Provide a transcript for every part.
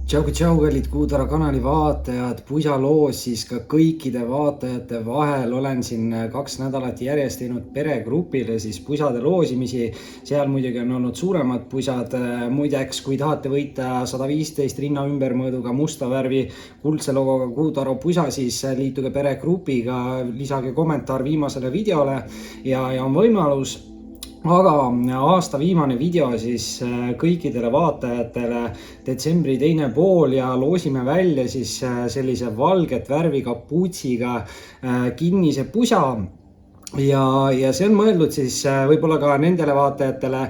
Tšau, kallid Kuutara kanali vaatajad, pusaloos siis ka kõikide vaatajate vahel olen siin 2 nädalat järjest teinud peregrupile siis pusade loosimisi. Seal muidugi on olnud suuremad pusad. Muideks, kui tahate võita 115 rinna ümbermõõduga musta värvi kuldse logoga Kuutara pusa, siis liituge peregrupiga, lisage kommentaar viimasele videole ja on võimalus. Aga aasta viimane video siis kõikidele vaatajatele detsembri teine pool ja loosime välja siis sellise valget värvi kapuutsiga kinnise pusa. Ja see on mõeldud siis võib-olla ka nendele vaatajatele,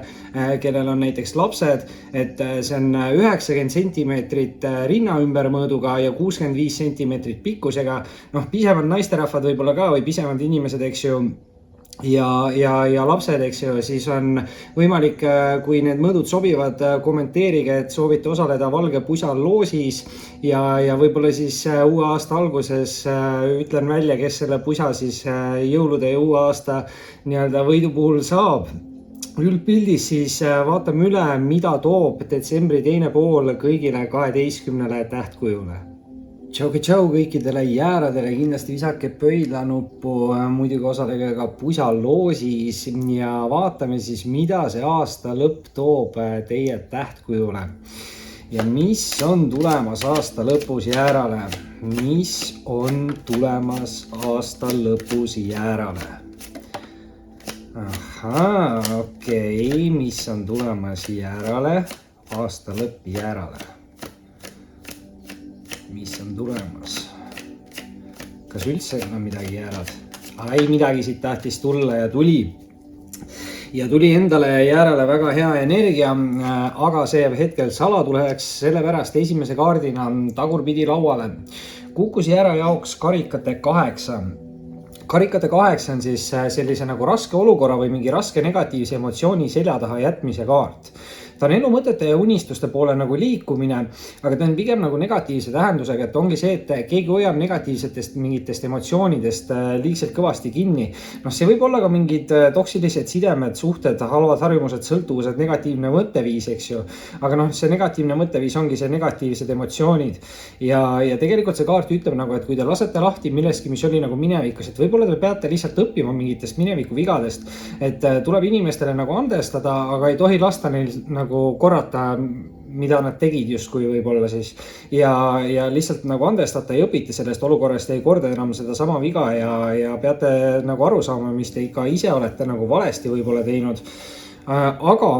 kellel on näiteks lapsed, et see on 90 sentimeetrit rinna ümbermõõduga ja 65 sentimeetrit pikkusega. Pisemad naisterahvad võib-olla ka või pisemad inimesed, eks ju. Ja lapsed, eks ju, siis on võimalik, kui need mõõdud sobivad, kommenteerige, et soovite osaleda valge pusa loosis ja võib-olla siis uue aasta alguses ütlen välja, kes selle pusa siis jõulude ja uue aasta võidu puhul saab. Üldpildis siis vaatame üle, mida toob detsembri teine pool kõigile 12 tähtkujule. Tšau kõikidele jääradele, kindlasti visake pöidlanuppu, muidugi osalege ka pusa loosis ja vaatame siis, mida see aasta lõpp toob teie tähtkujule. Ja mis on tulemas aasta lõpus jäärale? Mis on tulemas aasta lõpus jäärale? Okei, mis on tulemas jäärale? Aasta lõpp jäärale. Mis on tulemas? Kas üldse on midagi jäärad? Midagi siit tahtis tulla ja tuli. Ja tuli endale jäärale väga hea energia, aga see hetkel salatuleks, sellepärast esimese kaardina tagurpidi lauale. Kukkus jäära jaoks karikate 8. Karikate 8 on siis sellise nagu raske olukorra või mingi raske negatiivse emotsiooni selja taha jätmise kaart. Ta on elu mõtete ja unistuste poole nagu liikumine, aga ta on pigem nagu negatiivse tähendusega, et ongi see, et keegi hoiab negatiivsetest mingitest emotsioonidest liigselt kõvasti kinni. See võib olla ka mingid toksilised sidemed, suhted, halvad harjumused, sõltuvused, negatiivne mõtteviis, eks ju. Aga see negatiivne mõtteviis ongi see negatiivsed emotsioonid. Ja tegelikult see kaart ütleb nagu, et kui te lasete lahti milleski, mis oli nagu minevikus, et võib-olla te peate lihtsalt õppima mingitest mineviku vigadest, et tuleb inimestele nagu andestada, aga ei tohi lasta neil nagu korrata, mida nad tegid justkui võib-olla siis ja lihtsalt nagu andestate ja õpite sellest olukorrast, ei korda enam seda sama viga ja peate nagu aru saama, mis te ikka ise olete nagu valesti võib-olla teinud. Aga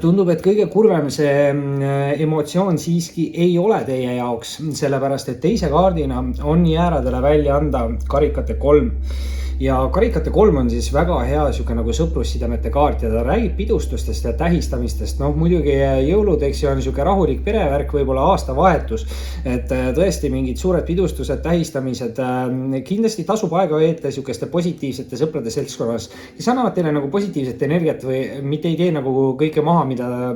tundub, et kõige kurvem see emotsioon siiski ei ole teie jaoks, sellepärast et teise kaardina on jääradele välja anda karikate 3. Ja karikate 3 on siis väga hea nagu sõprussidemete kaart ja ta räägib pidustustest ja tähistamistest. Muidugi jõulud, eks ju, on rahulik perevärk, võib-olla aastavahetus, et tõesti mingid suured pidustused, tähistamised, kindlasti tasub aega veeta sihukeste positiivsete sõprade seltskonnas, kes annavad teile nagu positiivset energiat või mitte ei tee nagu kõike maha,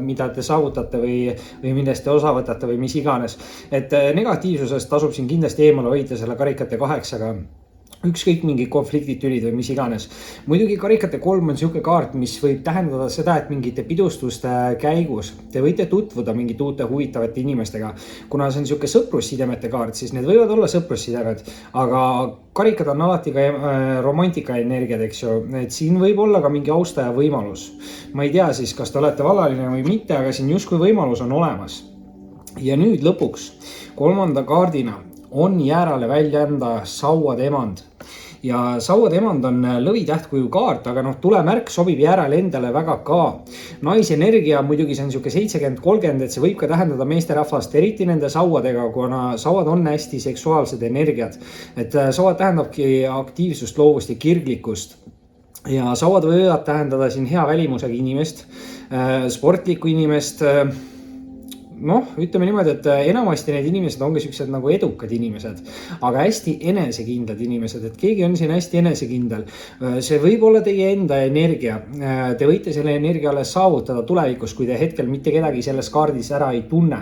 mida te saavutate või millest te osa võtate või mis iganes. Et negatiivsusest tasub siin kindlasti eemale hoida selle karikate 8-ga. Ükskõik mingi konfliktid, tülid või mis iganes. Muidugi karikate 3 on sihuke kaart, mis võib tähendada seda, et mingite pidustuste käigus te võite tutvuda mingite uute huvitavate inimestega. Kuna see on sihuke sõprussidemete kaart, siis need võivad olla sõprussidemed, aga karikad on alati ka romantika energiad, eks ju. Et siin võib olla ka mingi austaja võimalus. Ma ei tea siis, kas te olete vallaline või mitte, aga siin justkui võimalus on olemas. Ja nüüd lõpuks 3. kaardina on jäärale välja anda sauade emand. Ja sauade emand on lõvitähtkuju kaart, aga tulemärk sobib jäärale endale väga ka. Naisenergia muidugi see on siuke 70-30, et see võib ka tähendada meesterahvast, eriti nende sauadega, kuna sauad on hästi seksuaalsed energiad. Et sauad tähendabki aktiivsust, loovust ja kirglikkust. Ja sauad võivad tähendada siin hea välimusega inimest, sportlikku inimest. Ütleme niimoodi, et enamasti need inimesed ongi siuksed nagu edukad inimesed, aga hästi enesekindlad inimesed, et keegi on siin hästi enesekindel. See võib olla teie enda energia. Te võite selle energia alles saavutada tulevikus, kui te hetkel mitte kedagi selles kaardis ära ei tunne.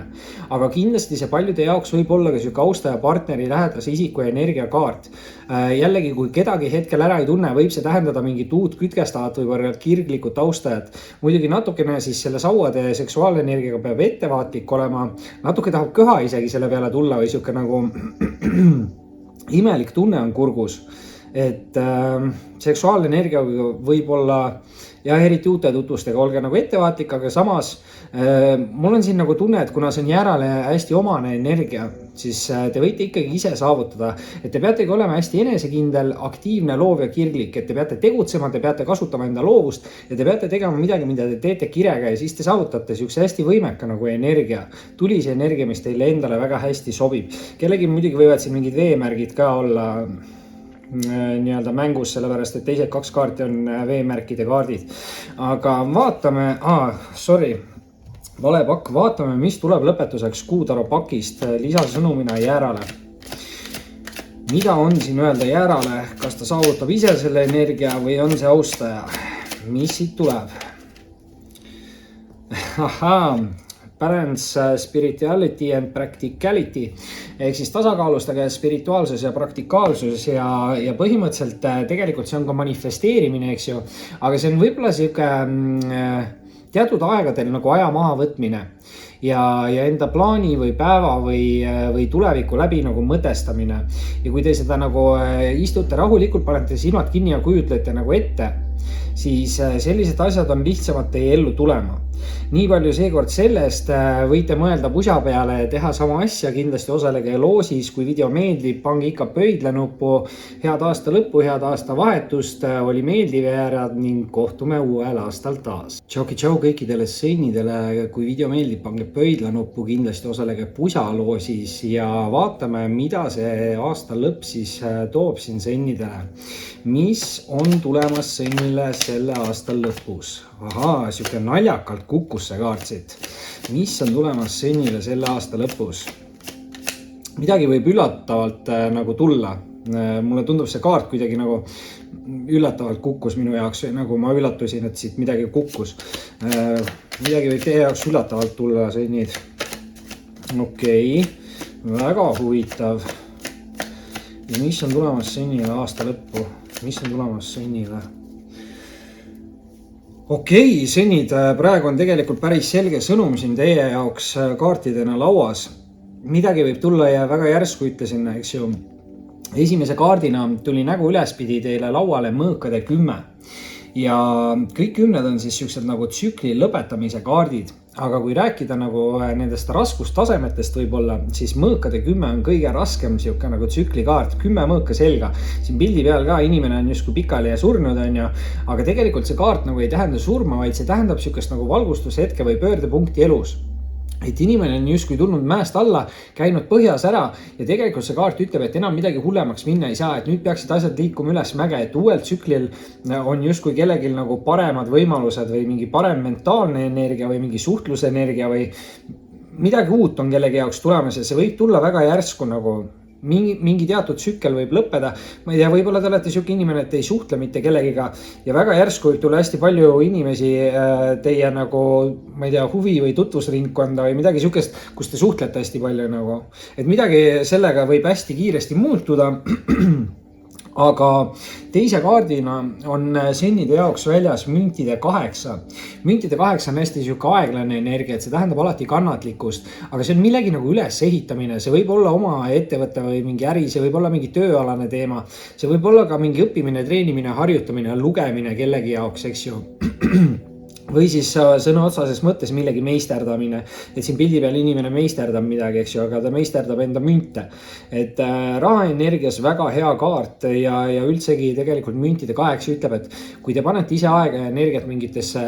Aga kindlasti see paljude jaoks võib olla ka siuke austaja partneri lähedase isiku energiakaart. Jällegi, kui kedagi hetkel ära ei tunne, võib see tähendada mingit uut kütkestavat või kirglikut austajat. Muidugi natukene siis selle sauade seksuaalenergiaga peab ettevaatlik rahulik olema, natuke tahab köha isegi selle peale tulla või siuke nagu imelik tunne on kurgus. Et seksuaalenergia võib olla ja eriti uute tutvustega olge nagu ettevaatlik, aga samas mul on siin nagu tunne, et kuna see on jäärale hästi omane energia, siis te võite ikkagi ise saavutada, et te peategi olema hästi enesekindel, aktiivne, loov ja kirglik, et te peate tegutsema, te peate kasutama enda loovust ja te peate tegema midagi, mida te teete kirega ja siis te saavutate siukse hästi võimeka nagu energia, tulise energia, mis teile endale väga hästi sobib. Kellegi muidugi võivad siin mingid veemärgid ka olla nii-öelda mängus, sellepärast et teised 2 kaarti on veemärkide kaardid. Aga vaatame, vale pakk, vaatame, mis tuleb lõpetuseks Kuutaro pakist lisasõnumina jäärale. Mida on siin öelda jäärale? Kas ta saavutab ise selle energia või on see austaja? Mis siit tuleb? Balance, spirituality and practicality ehk siis tasakaalustage spirituaalsus ja praktikaalsus ja põhimõtteliselt tegelikult see on ka manifesteerimine, eks ju, aga see on võib-olla siuke teatud aegadel nagu aja maha võtmine ja enda plaani või päeva või tuleviku läbi nagu mõtestamine. Ja kui te seda nagu istute rahulikult, panete silmad kinni ja kujutlete nagu ette, siis sellised asjad on lihtsamad teie ellu tulema. Nii palju seekord sellest, võite mõelda pusa peale ja teha sama asja, kindlasti osalege loosis, kui video meeldib, pange ikka pöidla nuppu, head aasta lõppu, head aasta vahetust, oli meeldiv jäärad ning kohtume uuel aastal taas. Tšau kõikidele sõnnidele, kui video meeldib, pange pöidla nuppu, kindlasti osalege pusa loosis ja vaatame, mida see aasta lõpp siis toob siin sõnnidele. Mis on tulemas sõnnile selle aasta lõpus? Siuke naljakalt kukkus see kaart siit. Mis on tulemas sõnnile selle aasta lõpus? Midagi võib üllatavalt nagu tulla. Mulle tundub see kaart kuidagi nagu üllatavalt kukkus minu jaoks, nagu ma üllatusin, et siit midagi kukkus. Midagi võib teie jaoks üllatavalt tulla sõnnid. Okei, väga huvitav. Ja mis on tulemas sõnnile aasta lõppu? Mis on tulemas sõnnile? Okei, sõnnid, praegu on tegelikult päris selge sõnum siin teie jaoks kaartidena lauas. Midagi võib tulla ja väga järsku ütlesin, eks ju. Esimese kaardina tuli nägu ülespidi teile lauale mõõkade 10. Ja kõik 10 on siis siuksed nagu tsükli lõpetamise kaardid. Aga kui rääkida nagu nendest raskustasemetest võib-olla, siis mõõkade 10 on kõige raskem siuke nagu tsüklikaart, 10 mõõka selga. Siin pildi peal ka inimene on justkui pikali ja surnud, aga tegelikult see kaart nagu ei tähenda surma, vaid see tähendab siukest nagu valgustushetke või pöördepunkti elus. Et inimene on justkui tulnud mäest alla, käinud põhjas ära ja tegelikult see kaart ütleb, et enam midagi hullemaks minna ei saa, et nüüd peaksid asjad liikuma üles mäge, et uuel tsüklil on justkui kellelgi nagu paremad võimalused või mingi parem mentaalne energia või mingi suhtlusenergia või midagi uut on kellegi jaoks tulemas ja see võib tulla väga järsku nagu mingi teatud tsükkel võib lõppeda. Ma ei tea, võib-olla te olete siuke inimene, et ei suhtle mitte kellegiga ja väga järsku võib tulla hästi palju inimesi teie nagu, ma ei tea, huvi või tutvusringkonda või midagi siukest, kus te suhtlete hästi palju nagu. Et midagi sellega võib hästi kiiresti muutuda. Aga teise kaardina on sõnnide jaoks väljas müntide 8. Müntide 8 on hästi siuke aeglane energia, et see tähendab alati kannatlikkust, aga see on millegi nagu ülesehitamine, see võib olla oma ettevõtte või mingi äri, see võib olla mingi tööalane teema, see võib olla ka mingi õppimine, treenimine, harjutamine, lugemine kellegi jaoks, eks ju. Või siis sõna otsases mõttes millegi meisterdamine, et siin pildi peal inimene meisterdab midagi, eks ju, aga ta meisterdab enda münte. Et rahaenergias väga hea kaart ja üldsegi tegelikult müntide 8 ütleb, et kui te panete ise aega ja energiat mingitesse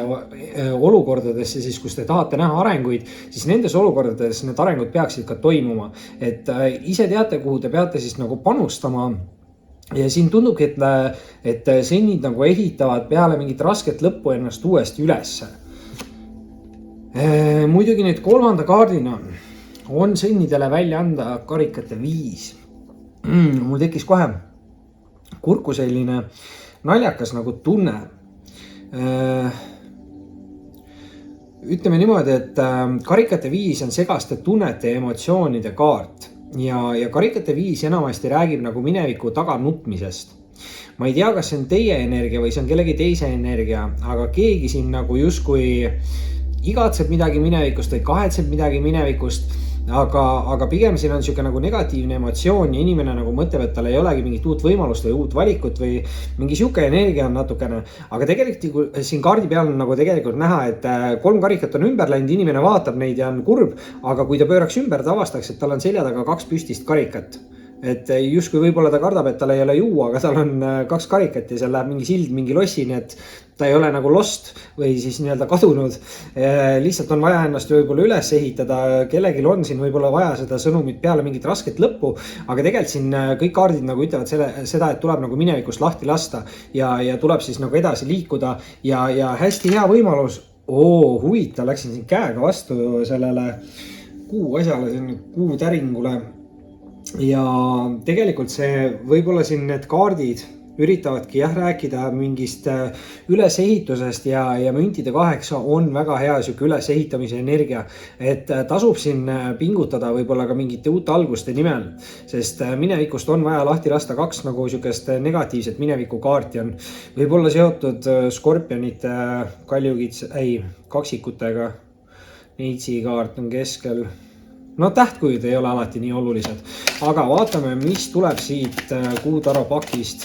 olukordadesse, siis kus te tahate näha arenguid, siis nendes olukordades need arengud peaksid ka toimuma. Et ise teate, kuhu te peate siis nagu panustama. Ja siin tundubki, et sõnnid nagu ehitavad peale mingit rasket lõppu ennast uuesti ülesse. Muidugi nüüd 3. kaardina on sõnnidele välja anda karikate 5. Mul tekkis kohe kurku selline naljakas nagu tunne. Ütleme niimoodi, et karikate 5 on segaste tunnete ja emotsioonide kaart. Ja karikate 5 enamasti räägib nagu mineviku taga nutmisest. Ma ei tea, kas see on teie energia või see on kellegi teise energia, aga keegi siin nagu justkui igatseb midagi minevikust või kahetseb midagi minevikust, aga pigem siin on niisugune nagu negatiivne emotsioon ja inimene nagu mõtleb, et tal ei olegi mingit uut võimalust või uut valikut või mingi niisugune energia on natukene. Aga tegelikult siin kaardi peal on nagu tegelikult näha, et 3 karikat on ümber läinud, inimene vaatab neid ja on kurb, aga kui ta pööraks ümber, ta avastaks, et tal on selja taga 2 püstist karikat. Et justkui võib-olla ta kardab, et tal ei ole juua, aga tal on 2 karikat ja seal läheb mingi sild, mingi lossi, nii et ta ei ole nagu lost või siis nii-öelda kadunud. Lihtsalt on vaja ennast võib-olla üles ehitada, kellegil on siin võib-olla vaja seda sõnumit peale mingit rasket lõppu, aga tegelikult siin kõik kaardid nagu ütlevad seda, et tuleb nagu minevikust lahti lasta ja tuleb siis nagu edasi liikuda ja hästi hea võimalus. Huvitav, läksin siin käega vastu sellele kuu asjale, kuu täringule. Ja tegelikult see võib-olla siin need kaardid üritavadki rääkida mingist ülesehitusest ja müntide 8 on väga hea siuke ülesehitamise energia, et tasub siin pingutada võib-olla ka mingite uute alguste nimel, sest minevikust on vaja lahti lasta 2 nagu siukest negatiivset mineviku kaarti on võib-olla seotud skorpionite, kaksikutega, neitsi kaart on keskel. No tähtkujud ei ole alati nii olulised, aga vaatame, mis tuleb siit kuutaro pakist,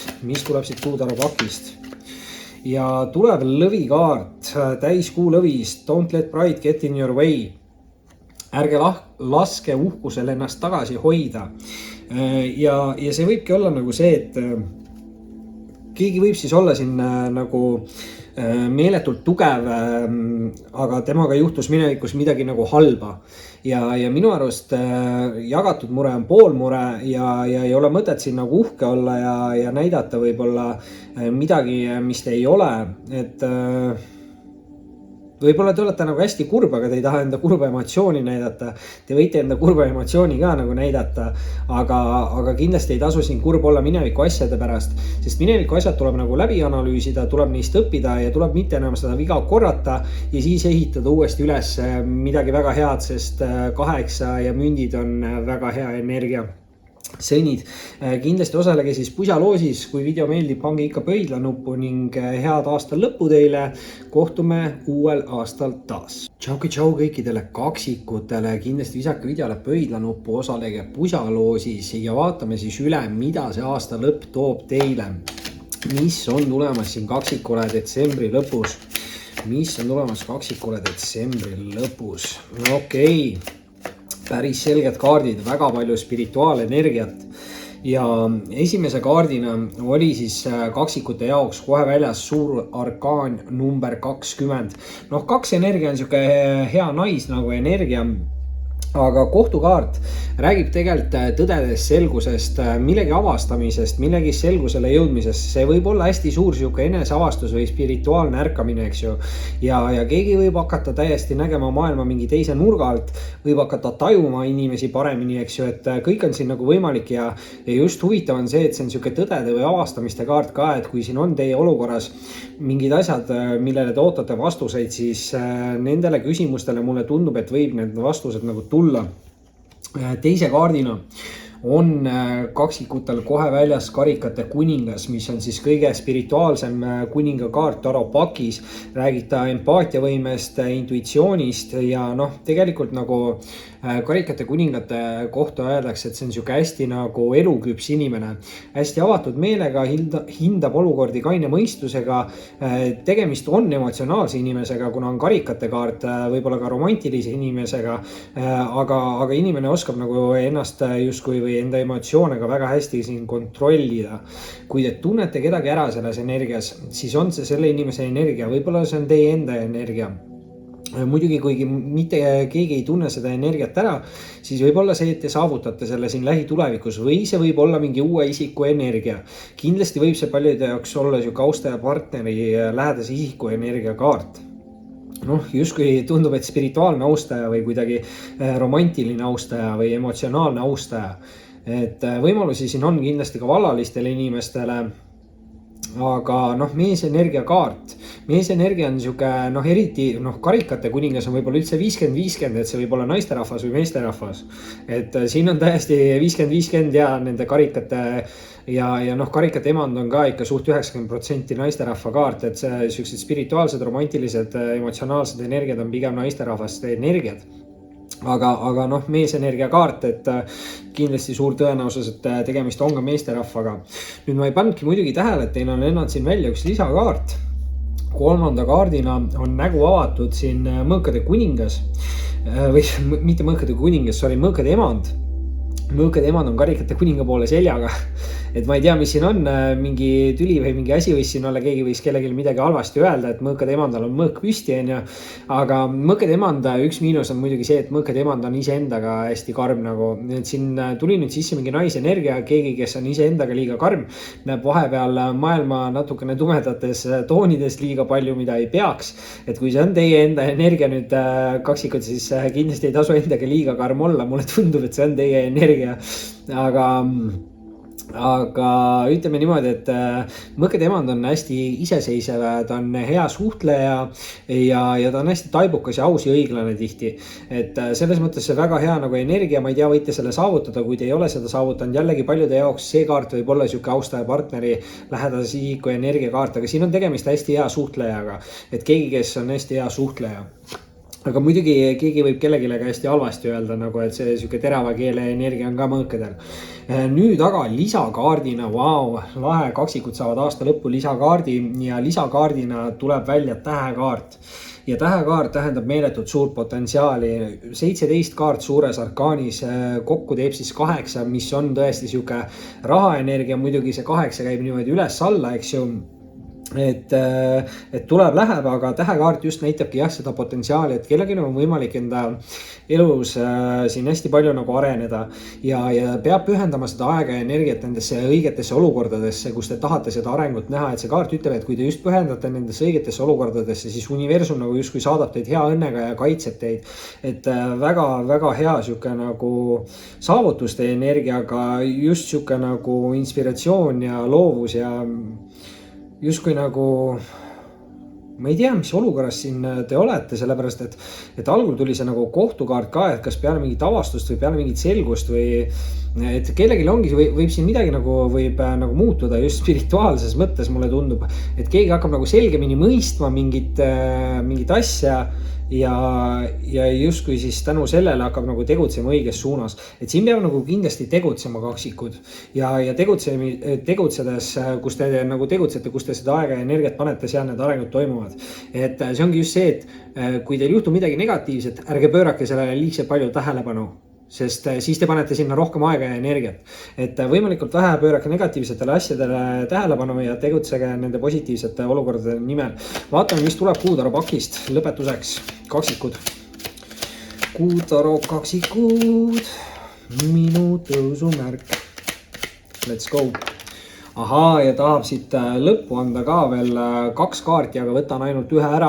ja tuleb lõvikaart, täiskuu lõvist, don't let pride get in your way. Ärge laske uhkusel ennast tagasi hoida. Ja see võibki olla nagu see, et keegi võib siis olla siin nagu meeletult tugev, aga temaga juhtus minevikus midagi nagu halba. Ja minu arust jagatud mure on poolmure ja ei ole mõtet siin nagu uhke olla ja näidata võib-olla midagi, mis te ei ole. Et võib-olla te olete nagu hästi kurb, aga te ei taha enda kurba emotsiooni näidata. Te võite enda kurba emotsiooni ka nagu näidata, aga kindlasti ei tasu siin kurb olla mineviku asjade pärast, sest mineviku asjad tuleb nagu läbi analüüsida, tuleb neist õppida ja tuleb mitte enam seda viga korrata ja siis ehitada uuesti üles midagi väga head, sest 8 ja mündid on väga hea energia. Sõnid. Kindlasti osalege siis pusaloosis, kui video meeldib, pange ikka pöidla nuppu ning head aasta lõppu teile. Kohtume uuel aastal taas. Tšau kõikidele kaksikutele, kindlasti visake videole pöidla nuppu, osalege pusaloosis ja vaatame siis üle, mida see aasta lõpp toob teile. Mis on tulemas siin kaksikule detsembri lõpus? Okei. Päris selged kaardid, väga palju spirituaalenergiat ja esimese kaardina oli siis kaksikute jaoks kohe väljas suur arkaan number 20. 2 energia on siuke hea nais nagu energia, aga kohtukaart räägib tegelikult tõdedest, selgusest, millegi avastamisest, millegi selgusele jõudmisest. See võib olla hästi suur siuke eneseavastus või spirituaalne ärkamine, eks ju. Ja keegi võib hakata täiesti nägema maailma mingi teise nurga alt, võib hakata tajuma inimesi paremini, eks ju, et kõik on siin nagu võimalik ja just huvitav on see, et see on siuke tõdede või avastamiste kaart ka, et kui siin on teie olukorras mingid asjad, millele te ootate vastuseid, siis nendele küsimustele mulle tundub, et võib need vastused nagu tulla. Teise kaardina on kaksikutel kohe väljas karikate kuningas, mis on siis kõige spirituaalsem kuninga kaart taro pakis. Räägib ta empaatiavõimest, intuitsioonist ja tegelikult nagu karikate kuningate kohta öeldakse, et see on siuke hästi nagu eluküps inimene. Hästi avatud meelega, hindab olukordi kaine mõistusega. Tegemist on emotsionaalse inimesega, kuna on karikate kaart, võib-olla ka romantilise inimesega, aga inimene oskab nagu ennast justkui või enda emotsioonega väga hästi siin kontrollida. Kui te tunnete kedagi ära selles energias, siis on see selle inimese energia, võib-olla see on teie enda energia. Muidugi, kuigi mitte keegi ei tunne seda energiat ära, siis võib olla see, et te saavutate selle siin lähitulevikus või see võib olla mingi uue isiku energia. Kindlasti võib see paljude jaoks olla siuke austaja partneri lähedase isiku energia kaart. Justkui tundub, et spirituaalne austaja või kuidagi romantiline austaja või emotsionaalne austaja. Et võimalusi siin on kindlasti ka vallalistele inimestele. aga noh, meesenergia kaart. Meesenergia on sihuke eriti karikate kuningas on võib-olla üldse 50-50, et see võib olla naisterahvas või meesterahvas. Et siin on täiesti 50-50 ja nende karikate ja karikate emand on ka ikka suht 90% naisterahva kaart, et see siuksed spirituaalsed, romantilised, emotsionaalsed energiad on pigem naisterahvaste energiad. Aga meesenergia kaart, et kindlasti suur tõenäosus, et tegemist on ka meesterahvaga. Nüüd ma ei pannudki muidugi tähele, et teil on lennanud siin välja üks lisakaart. 3. kaardina on nägu avatud siin mõõkade kuningas või mitte mõõkade kuningas, mõõkade emand. Mõõkade emand on karikate kuninga poole seljaga. Et ma ei tea, mis siin on, mingi tüli või mingi asi võis siin olla, keegi võis kellelgi midagi halvasti öelda, et mõõkade emandal on mõõk püsti, aga mõõkade emanda üks miinus on muidugi see, et mõõkade emand on iseendaga hästi karm nagu. Et siin tuli nüüd sisse mingi naisenergia, keegi, kes on iseendaga liiga karm, näeb vahepeal maailma natukene tumedates toonides liiga palju, mida ei peaks. Et kui see on teie enda energia nüüd kaksikud, siis kindlasti ei tasu endaga liiga karm olla. Mulle tundub, et see on teie energia, aga ütleme niimoodi, et mõõkade emand on hästi iseseisev, ta on hea suhtleja ja ta on hästi taibukas ja aus ja õiglane tihti. Et selles mõttes see väga hea nagu energia, ma ei tea, võite selle saavutada, kui te ei ole seda saavutanud. Jällegi paljude jaoks see kaart võib olla siuke austaja partneri lähedase isiku energiakaart, aga siin on tegemist hästi hea suhtlejaga, et keegi, kes on hästi hea suhtleja. Aga muidugi keegi võib kellelegi hästi halvasti öelda, nagu et see siuke terava keele energia on ka mõõkadel. Nüüd aga lisakaardina, lahe, kaksikud saavad aasta lõppu lisakaardi ja lisakaardina tuleb välja tähekaart. Ja tähekaart tähendab meeletut suurt potentsiaali. 17 kaart suures arkaanis, kokku teeb siis 8, mis on tõesti siuke rahaenergia. Muidugi see 8 käib niimoodi üles-alla, eks ju. Et tuleb läheb, aga tähekaart just näitabki seda potentsiaali, et kellelgi on võimalik enda elus siin hästi palju nagu areneda ja peab pühendama seda aega ja energiat nendesse õigetesse olukordadesse, kus te tahate seda arengut näha. Et see kaart ütleb, et kui te just pühendate nendesse õigetesse olukordadesse, siis universum nagu justkui saadab teid hea õnnega ja kaitseb teid. Et väga hea siuke nagu saavutuste energiaga, just siuke nagu inspiratsioon ja loovus ja justkui nagu, ma ei tea, mis olukorras siin te olete, sellepärast et algul tuli see nagu kohtukaart ka, et kas peale mingit avastust või peale mingit selgust või et kellelgi ongi, võib siin midagi võib nagu muutuda just spirituaalses mõttes, mulle tundub, et keegi hakkab nagu selgemini mõistma mingit asja ja justkui siis tänu sellele hakkab nagu tegutsema õiges suunas. Et siin peab nagu kindlasti tegutsema kaksikud ja tegutsedes, kus te nagu tegutsete, kus te seda aega ja energiat panete, seal need arengud toimuvad. Et see ongi just see, et kui teil juhtub midagi negatiivset, ärge pöörake sellele liigselt palju tähelepanu, sest siis te panete sinna rohkem aega ja energiat. Et võimalikult vähe pöörake negatiivsetele asjadele tähelepanu ja tegutsege nende positiivsete olukordade nimel. Vaatame, mis tuleb Kuutaro pakist lõpetuseks. Kaksikud. Kuutaro kaksikud. Minu tõusumärk. Let's go. Ahaa, ja tahab siit lõppu anda ka veel 2 kaarti, aga võtan ainult 1 ära.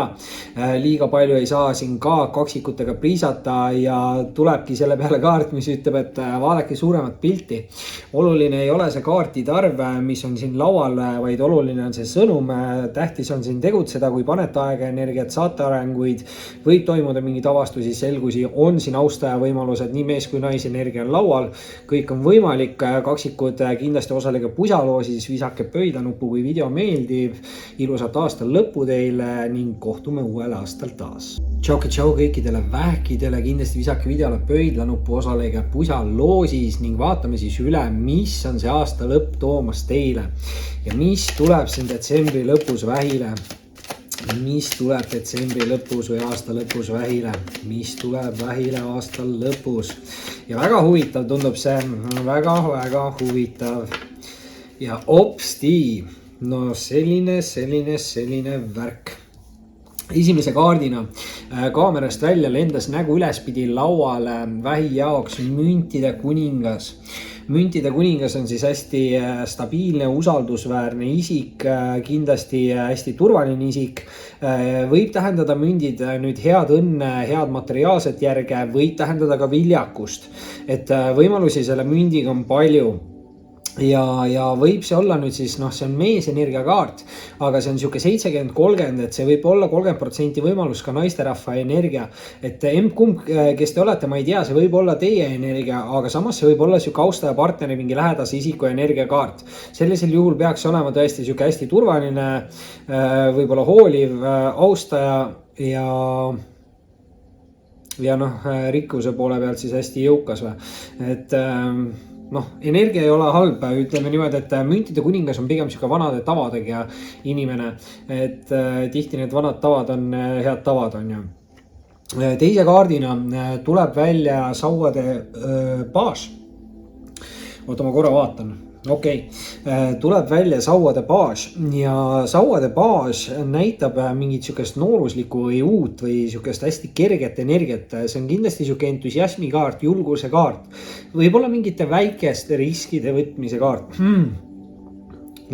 Liiga palju ei saa siin ka kaksikutega priisata ja tulebki selle peale kaart, mis ütleb, et vaadake suuremat pilti. Oluline ei ole see kaartide arv, mis on siin laual, vaid oluline on see sõnum. Tähtis on siin tegutseda, kui panete aega energiat, saate arenguid, võib toimuda mingid avastusi, selgusi, on siin austaja võimalused, nii mees kui naisenergia on laual. Kõik on võimalik, kaksikud kindlasti osalega pusaloosis, visake pöidlanupu, kui video meeldib. Ilusat aasta lõppu teile ning kohtume uuel aastal taas. Tšau kõikidele vähkidele, kindlasti visake videole pöidlanupu, osalege pusaloosis ning vaatame siis üle, mis on see aasta lõpp toomas teile ja mis tuleb siin detsembri lõpus vähile. Mis tuleb detsembri lõpus või aasta lõpus vähile, mis tuleb vähile aastal lõpus ja väga huvitav tundub see, väga huvitav. Ja opsti, no selline värk. Esimese kaardina kaamerast välja lendas nägu ülespidi lauale vähi jaoks müntide kuningas. Müntide kuningas on siis hästi stabiilne, usaldusväärne isik, kindlasti hästi turvaline isik. Võib tähendada mündid nüüd head õnne, head materiaalset järge, võib tähendada ka viljakust. Et võimalusi selle mündiga on palju. ja võib see olla nüüd siis, noh, see on meesenergia kaart, aga see on sihuke 70-30, et see võib olla 30% võimalus ka naisterahva energia. Et emb-kumb, kes te olete, ma ei tea, see võib olla teie energia, aga samas see võib olla sihuke austaja partneri, mingi lähedase isiku energia kaart. Sellisel juhul peaks olema tõesti sihuke hästi turvaline, võib-olla hooliv, austaja ja noh, rikkuse poole pealt siis hästi jõukas või, et noh, energia ei ole halb, ütleme niimoodi, et müntide kuningas on pigem sihuke vanade tavadega inimene, et tihti need vanad tavad on head tavad, on ju. Teise kaardina tuleb välja sauade baas. Oota, ma korra vaatan. Okei, tuleb välja sauade baas ja sauade baas näitab mingit sihukest nooruslikku või uut või sihukest hästi kerget energiat. See on kindlasti sihuke entusiasmi kaart, julguse kaart, võib-olla mingite väikeste riskide võtmise kaart.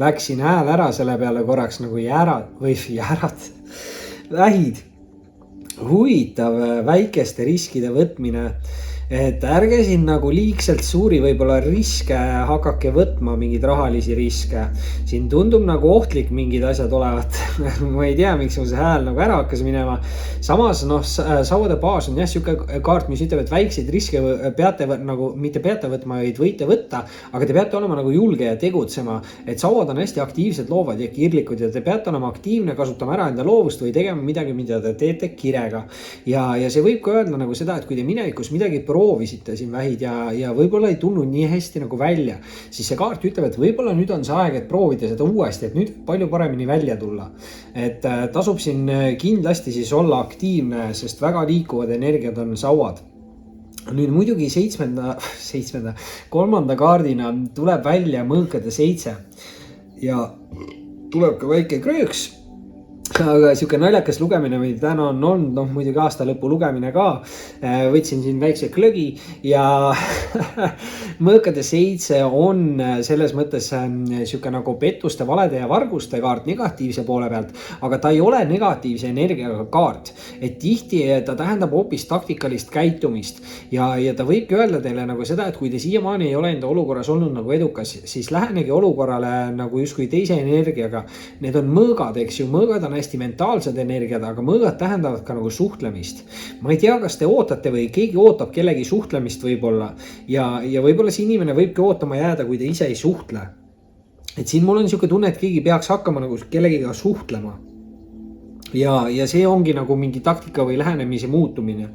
Läksin hääl ära selle peale korraks nagu jäärad, vähid. Huvitav väikeste riskide võtmine. Et ärge siin nagu liigselt suuri võib-olla riske hakake võtma, mingeid rahalisi riske. Siin tundub nagu ohtlik mingid asjad olevat. Ma ei tea, miks mu see hääl nagu ära hakkas minema. Samas, noh, sauade baas on jah siuke kaart, mis ütleb, et väikseid riske peate nagu, mitte peate võtma, vaid võite võtta, aga te peate olema nagu julge ja tegutsema. Et sauad on hästi aktiivsed, loovad ja kirlikud ja te peate olema aktiivne, kasutama ära enda loovust või tegema midagi, mida te teete kirega. Ja see võib ka öelda nagu seda, et kui te minevikus midagi proovisite siin vähid ja võib-olla ei tulnud nii hästi nagu välja, siis see kaart ütleb, et võib-olla nüüd on see aeg, et proovida seda uuesti, et nüüd palju paremini välja tulla. Et tasub siin kindlasti siis olla aktiivne, sest väga liikuvad energiad on sauad. Nüüd muidugi kolmanda kaardina tuleb välja mõõkade 7 ja tuleb ka väike krööks. Aga siuke naljakas lugemine või täna on olnud, noh muidugi aasta lõpu lugemine ka, võtsin siin väikse klõgi ja mõõkade 7 on selles mõttes siuke nagu pettuste, valede ja varguste kaart negatiivse poole pealt, aga ta ei ole negatiivse energiaga kaart, et tihti ta tähendab hoopis taktikalist käitumist ja ta võibki öelda teile nagu seda, et kui te siiamaani ei ole enda olukorras olnud nagu edukas, siis lähenegi olukorrale nagu justkui teise energiaga. Need on mõõgad, eks ju, mõõgad on hästi mentaalsed energiad, aga mõõgad tähendavad ka nagu suhtlemist. Ma ei tea, kas te ootate või keegi ootab kellegi suhtlemist võib-olla ja võib-olla see inimene võibki ootama jääda, kui te ise ei suhtle. Et siin mul on siuke tunne, et keegi peaks hakkama nagu kellegiga suhtlema. Ja see ongi nagu mingi taktika või lähenemise muutumine.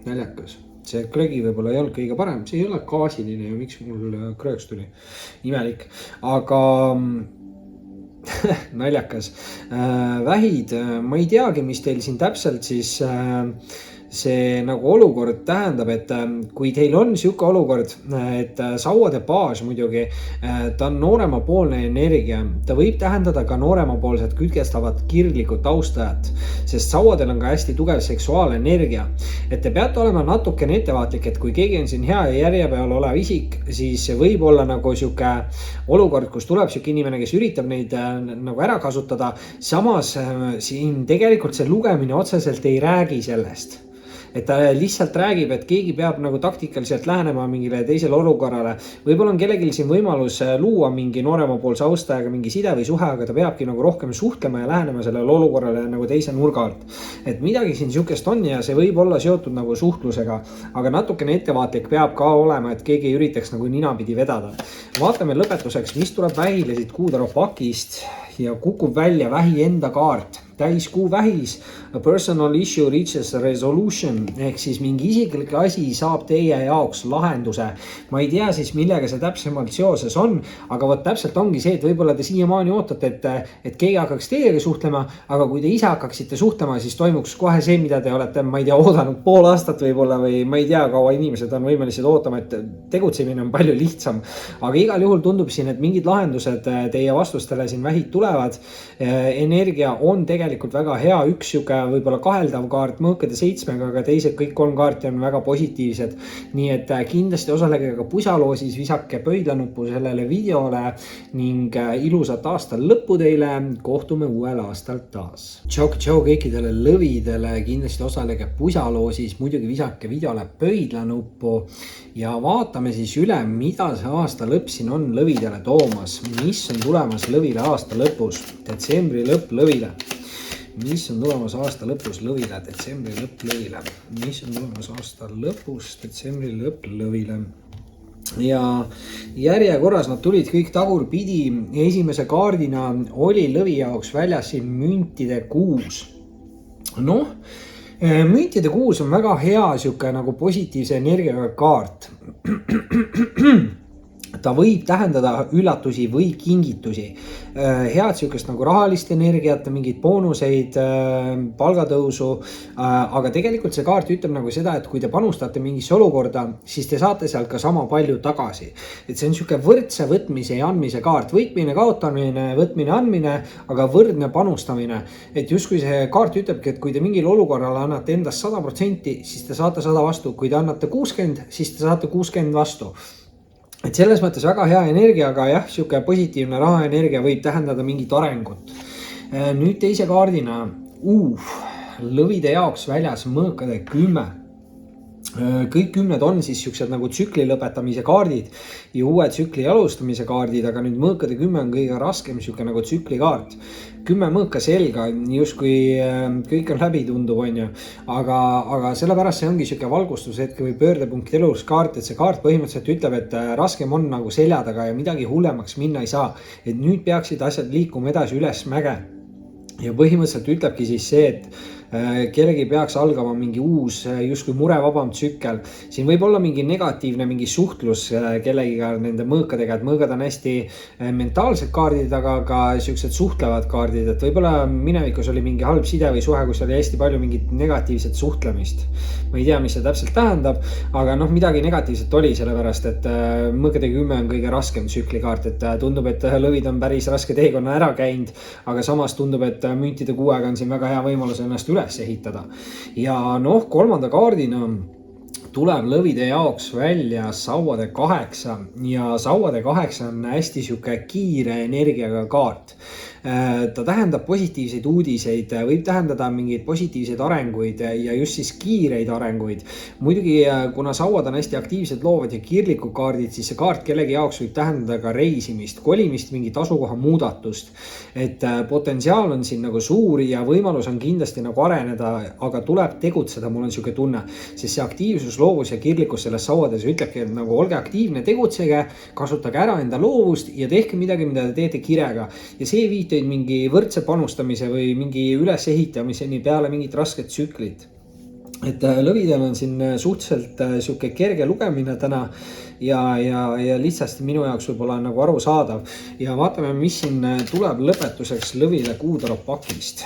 Naljakas. See kröögi võib-olla ei olnud kõige parem, see ei ole gaasiline ja miks mul krööks tuli, imelik, aga naljakas. Vähid, ma ei teagi, mis teil siin täpselt siis see nagu olukord tähendab, et kui teil on siuke olukord, et sauade baas muidugi, ta on nooremapoolne energia, ta võib tähendada ka nooremapoolset kütkestavat kirlikut austajat, sest sauadel on ka hästi tugev seksuaalenergia, et te peate olema natukene ettevaatlik, et kui keegi on siin hea ja järje peal olev isik, siis võib olla nagu siuke olukord, kus tuleb siuke inimene, kes üritab neid nagu ära kasutada, samas siin tegelikult see lugemine otseselt ei räägi sellest. Et ta lihtsalt räägib, et keegi peab nagu taktikaliselt lähenema mingile teisele olukorrale. Võib-olla on kellelgi siin võimalus luua mingi nooremapoolse austajaga mingi side või suhe, aga ta peabki nagu rohkem suhtlema ja lähenema sellele olukorrale nagu teise nurga alt. Et midagi siin siukest on ja see võib olla seotud nagu suhtlusega, aga natukene ettevaatlik peab ka olema, et keegi ei üritaks nagu ninapidi vedada. Vaatame lõpetuseks, mis tuleb vähile siit kuutaro pakist ja kukub välja vähi enda kaart. Täiskuu vähis, a personal issue reaches a resolution, ehk siis mingi isiklik asi saab teie jaoks lahenduse. Ma ei tea siis, millega see täpsemalt seoses on, aga võt täpselt ongi see, et võib-olla te siiamaani ootate, et keegi hakkaks teiega suhtlema, aga kui te ise hakkaksite suhtlema, siis toimuks kohe see, mida te olete, ma ei tea, oodanud pool aastat võib-olla või ma ei tea, kaua inimesed on võimelised ootama, et tegutsemine on palju lihtsam. Aga igal juhul tundub siin, et mingid lahendused teie vastustele siin vähid tulevad. Energia on tegelikult tegelikult väga hea, üks siuke võib-olla kaheldav kaart mõõkade 7-ga, aga teised kõik 3 kaarti on väga positiivsed. Nii et kindlasti osalege ka pusaloosis, visake pöidlanuppu sellele videole ning ilusat aasta lõppu teile. Kohtume uuel aastal taas. Tšau kõikidele lõvidele, kindlasti osalege pusaloosis, muidugi visake videole pöidlanuppu ja vaatame siis üle, mida see aasta lõpp siin on lõvidele toomas. Mis on tulemas lõvile aasta lõpus? Detsembri lõpp lõvile. Mis on tulemas aasta lõpus lõvile? Detsembri lõpp lõvile. Mis on tulemas aasta lõpus? Detsembri lõpp lõvile. Ja järjekorras nad tulid kõik tagurpidi. Esimese kaardina oli lõvi jaoks väljas siin müntide 6. Müntide 6 on väga hea siuke nagu positiivse energiaga kaart. Ta võib tähendada üllatusi või kingitusi. Head siukest nagu rahalist energiat, mingeid boonuseid, palgatõusu. Aga tegelikult see kaart ütleb nagu seda, et kui te panustate mingisse olukorda, siis te saate sealt ka sama palju tagasi. Et see on siuke võrdse võtmise ja andmise kaart. Võitmine, kaotamine, võtmine, andmine, aga võrdne panustamine. Et just kui see kaart ütlebki, et kui te mingil olukorral annate endast 100%, siis te saate 100 vastu. Kui te annate 60, siis te saate 60 vastu. Et selles mõttes väga hea energia, aga jah, siuke positiivne rahaenergia võib tähendada mingit arengut. Nüüd teise kaardina, lõvide jaoks väljas mõõkade 10. Kõik 10 on siis siuksed nagu tsükli lõpetamise kaardid ja uue tsükli alustamise kaardid, aga nüüd mõõkade 10 on kõige raskem siuke nagu tsükli kaart. 10 mõõka selga, just kui kõik on läbi tundub, on ju. Aga sellepärast see ongi siuke valgustushetke või pöördepunkt elus kaart, et see kaart põhimõtteliselt ütleb, et raskem on nagu selja taga ja midagi hullemaks minna ei saa. Et nüüd peaksid asjad liikuma edasi üles mäge. Ja põhimõtteliselt ütlebki siis see, et kellegi peaks algama mingi uus justkui murevabam tsükkel. Siin võib olla mingi negatiivne, mingi suhtlus kellegiga nende mõõkadega, et mõõgad on hästi mentaalsed kaardid, aga ka siuksed suhtlevad kaardid, et võib-olla minevikus oli mingi halb side või suhe, kus oli hästi palju mingit negatiivset suhtlemist. Ma ei tea, mis see täpselt tähendab, aga midagi negatiivset oli, sellepärast, et mõõkade 10 on kõige raskem tsüklikaart, et tundub, et lõvid on päris raske teekonna ära käinud, aga samas tundub, et müntide 6-ga on siin väga hea võimalus ennast üles ehitada. Ja kolmanda kaardina tuleb lõvide jaoks välja sauade 8 ja sauade 8 on hästi siuke kiire energiaga kaart. Ta tähendab positiivseid uudiseid, võib tähendada mingeid positiivseid arenguid ja just siis kiireid arenguid. Muidugi, kuna sauad on hästi aktiivsed, loovad ja kirlikud kaardid, siis see kaart kellegi jaoks võib tähendada ka reisimist, kolimist, mingit asukoha muudatust. Et potentsiaal on siin nagu suur ja võimalus on kindlasti nagu areneda, aga tuleb tegutseda, mul on siuke tunne. Sest see aktiivsus, loovus ja kirlikus selles sauades ütlebki, et nagu olge aktiivne, tegutsege, kasutage ära enda loovust ja tehke midagi, mida te teete kirega. Ja see viib teid mingi võrdse panustamise või mingi ülesehitamiseni peale mingit rasket tsüklit. Et lõvidel on siin suhteliselt siuke kerge lugemine täna ja lihtsasti minu jaoks võib-olla nagu aru saadav. Ja vaatame, mis siin tuleb lõpetuseks lõvile kuutarapakist.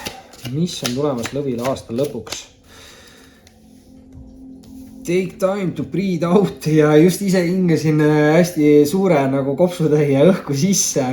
Mis on tulemas lõvile aasta lõpuks? Take time to breathe out ja just ise hingasin hästi suure nagu kopsutäie õhku sisse.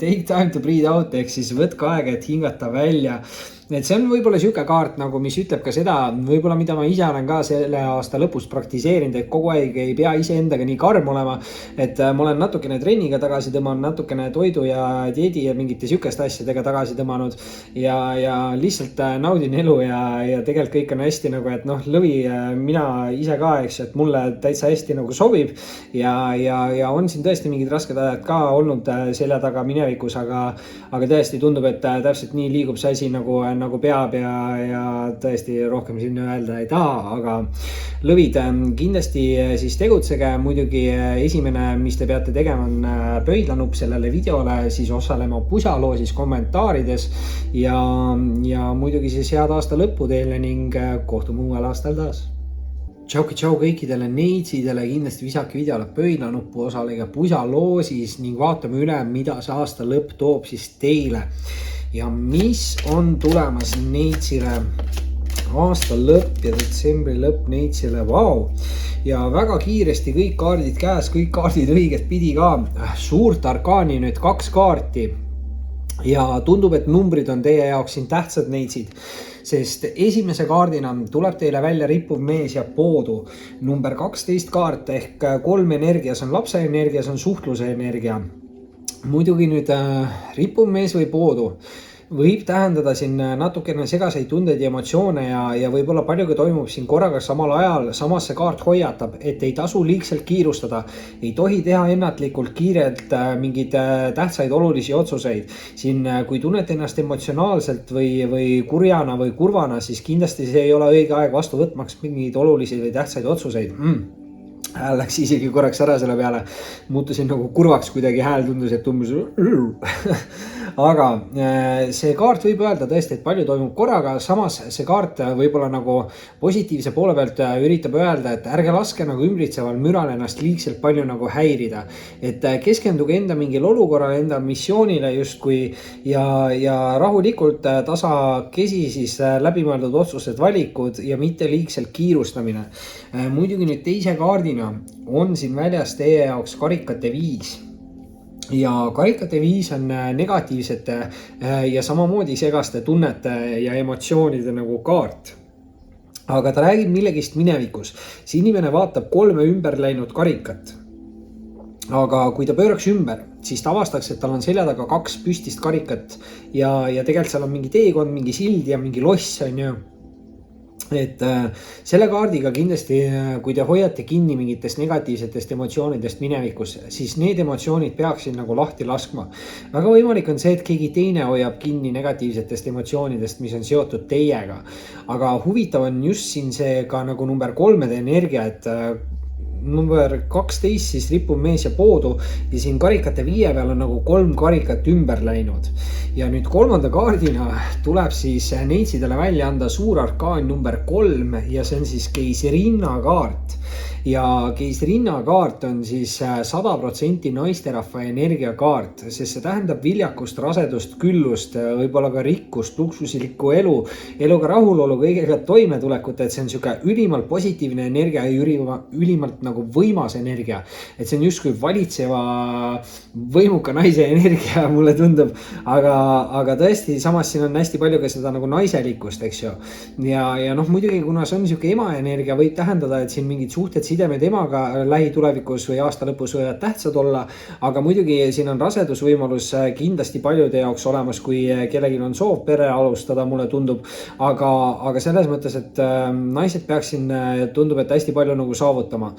Take time to breathe out ehk siis võtke aega, et hingata välja. Et see on võib-olla siuke kaart, nagu mis ütleb ka seda, võib-olla mida ma ise olen ka selle aasta lõpus praktiseerinud, et kogu aeg ei pea ise endaga nii karm olema. Et ma olen natukene trenniga tagasi tõmmanud, natukene toidu ja dieedi ja mingite siukeste asjadega tagasi tõmmanud ja lihtsalt naudin elu ja tegelikult kõik on hästi nagu, et lõvi mina ise ka, eks, et mulle täitsa hästi nagu sobib ja on siin tõesti mingid rasked ajad ka olnud selja taga minevikus, aga tõesti tundub, et täpselt nii liigub see asi nagu peab ja tõesti rohkem siin öelda ei taha, aga lõvid kindlasti siis tegutsege. Muidugi esimene, mis te peate tegema, on pöidlanupp sellele videole, siis osalema pusaloosis kommentaarides ja muidugi siis head aasta lõppu teile ning kohtume uuel aastal taas. Tšau kõikidele neitsidele, kindlasti visake videole pöidlanuppu, osalege pusaloosis ning vaatame üle, mida see aasta lõpp toob siis teile. Ja mis on tulemas neitsile aasta lõpp ja detsembri lõpp neitsile, vau. Ja väga kiiresti kõik kaardid käes, kõik kaardid õiget pidi ka. Suurt arkaani nüüd 2 kaarti. ja tundub, et numbrid on teie jaoks siin tähtsad neitsid, sest esimese kaardina tuleb teile välja rippuv mees ja poodu. Number 12 kaart ehk 3 energias on lapse energias on suhtluse energia. Muidugi nüüd rippuv mees või poodu võib tähendada siin natukene segaseid tundeid ja emotsioone ja võib-olla paljugi toimub siin korraga samal ajal. Samas see kaart hoiatab, et ei tasu liigselt kiirustada. Ei tohi teha ennatlikult kiirelt mingeid tähtsaid olulisi otsuseid. Siin kui tunnete ennast emotsionaalselt või kurjana või kurvana, siis kindlasti see ei ole õige aeg vastu võtmaks mingeid olulisi või tähtsaid otsuseid. Hääl läks isegi korraks ära selle peale. Muutusin nagu kurvaks kuidagi, hääl tundus, et umbes aga see kaart võib öelda tõesti, et palju toimub korraga. Samas see kaart võib-olla nagu positiivse poole pealt üritab öelda, et ärge laske nagu ümbritseval müral ennast liigselt palju nagu häirida. Et keskenduge enda mingil olukorrale, enda missioonile justkui ja rahulikult tasakesi siis läbimõeldud otsused, valikud ja mitte liigselt kiirustamine. Muidugi nüüd teise kaardina on siin väljas teie jaoks karikate 5 ja karikate 5 on negatiivsete ja samamoodi segaste tunnete ja emotsioonide nagu kaart. Aga ta räägib millegist minevikus. See inimene vaatab 3 ümber läinud karikat. Aga kui ta pööraks ümber, siis ta avastaks, et tal on selja taga 2 püstist karikat ja tegelikult seal on mingi teekond, mingi sild ja mingi loss on ju. Et selle kaardiga kindlasti, kui te hoiate kinni mingitest negatiivsetest emotsioonidest minevikus, siis need emotsioonid peaksid nagu lahti laskma. Väga võimalik on see, et keegi teine hoiab kinni negatiivsetest emotsioonidest, mis on seotud teiega. Aga huvitav on just siin see ka nagu number 3 energia, et number 12 siis rippuv mees ja poodu ja siin karikate 5 peal on nagu 3 karikat ümber läinud. Ja nüüd 3. kaardina tuleb siis neitsidele välja anda suur arkaan number 3 ja see on siis keisrinna kaart. Ja keisrinna kaart on siis 100% naisterahva energiakaart, sest see tähendab viljakust, rasedust, küllust, võib-olla ka rikkust, luksuslikku elu, eluga rahulolu, kõigega toimetulekut, et see on siuke ülimalt positiivne energia ja ülimalt nagu võimas energia. Et see on justkui valitseva võimuka naise energia, mulle tundub, aga tõesti, samas siin on hästi palju ka seda nagu naiselikkust, eks ju. Ja noh, muidugi kuna see on siuke ema energia, võib tähendada, et siin mingid suhted, sidemed emaga lähitulevikus või aasta lõpus võivad tähtsad olla, aga muidugi siin on rasedusvõimalus kindlasti paljude jaoks olemas, kui kellelgi on soov pere alustada, mulle tundub, aga selles mõttes, et naised peaks siin, tundub, et hästi palju nagu saavutama.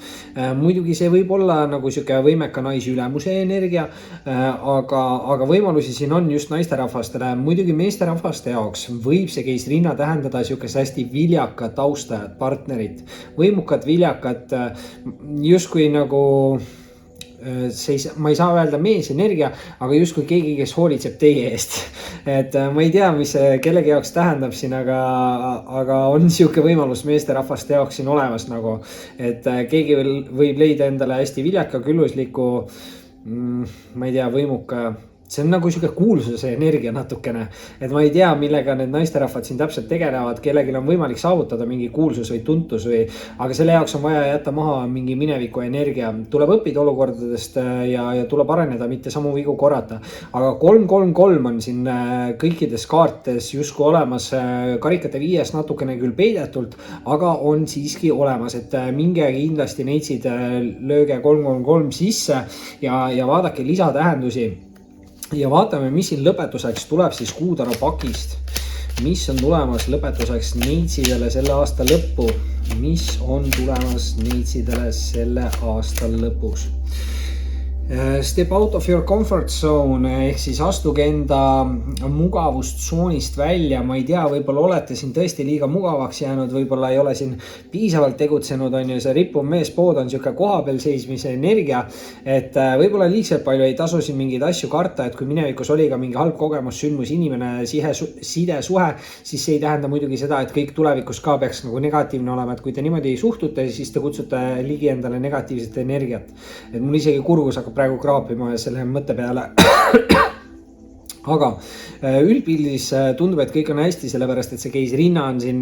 Muidugi see võib olla nagu siuke võimeka naisülemuse energia, aga võimalusi siin on just naisterahvastele. Muidugi meesterahvaste jaoks võib see keisrinna tähendada siukest hästi viljakat austajat, partnerit, võimukat, viljakat, justkui nagu ma ei saa öelda meesenergia, aga justkui keegi, kes hoolitseb teie eest. Et ma ei tea, mis kellegi jaoks tähendab siin, aga on siuke võimalus meesterahvaste jaoks siin olemas nagu, et keegi võib leida endale hästi viljaka, küllusliku, ma ei tea, võimuka. See on nagu siuke kuulsuse energia natukene, et ma ei tea, millega need naisterahvad siin täpselt tegelevad, kellelgi on võimalik saavutada mingi kuulsus või tuntus aga selle jaoks on vaja jätta maha mingi mineviku energia. Tuleb õppida olukordadest ja tuleb areneda, mitte samu vigu korrata. Aga 3-3-3 on siin kõikides kaartes justkui olemas, karikate 5 natukene küll peidetult, aga on siiski olemas, et minge kindlasti neitsid lööge 3-3-3 sisse ja vaadake lisatähendusi. Ja vaatame, mis siin lõpetuseks tuleb siis kuutaro pakist. Mis on tulemas lõpetuseks neitsidele selle aasta lõppu? Mis on tulemas neitsidele selle aasta lõpus? Step out of your comfort zone ehk siis astuge enda mugavustsoonist välja. Ma ei tea, võib-olla olete siin tõesti liiga mugavaks jäänud, võib-olla ei ole siin piisavalt tegutsenud, on ju see rippuv meespood on siuke kohapeal seismise energia, et võib-olla liigselt palju ei tasu siin mingeid asju karta, et kui minevikus oli ka mingi halb kogemus, sündmus, inimene, side, suhe, siis see ei tähenda muidugi seda, et kõik tulevikus ka peaks nagu negatiivne olema, et kui te niimoodi suhtute, siis te kutsute ligi endale negatiivset energiat. Et mul isegi kurgus hakkab praegu kraapima selle mõtte peale. aga üldpildis tundub, et kõik on hästi, sellepärast et see keisrinna on siin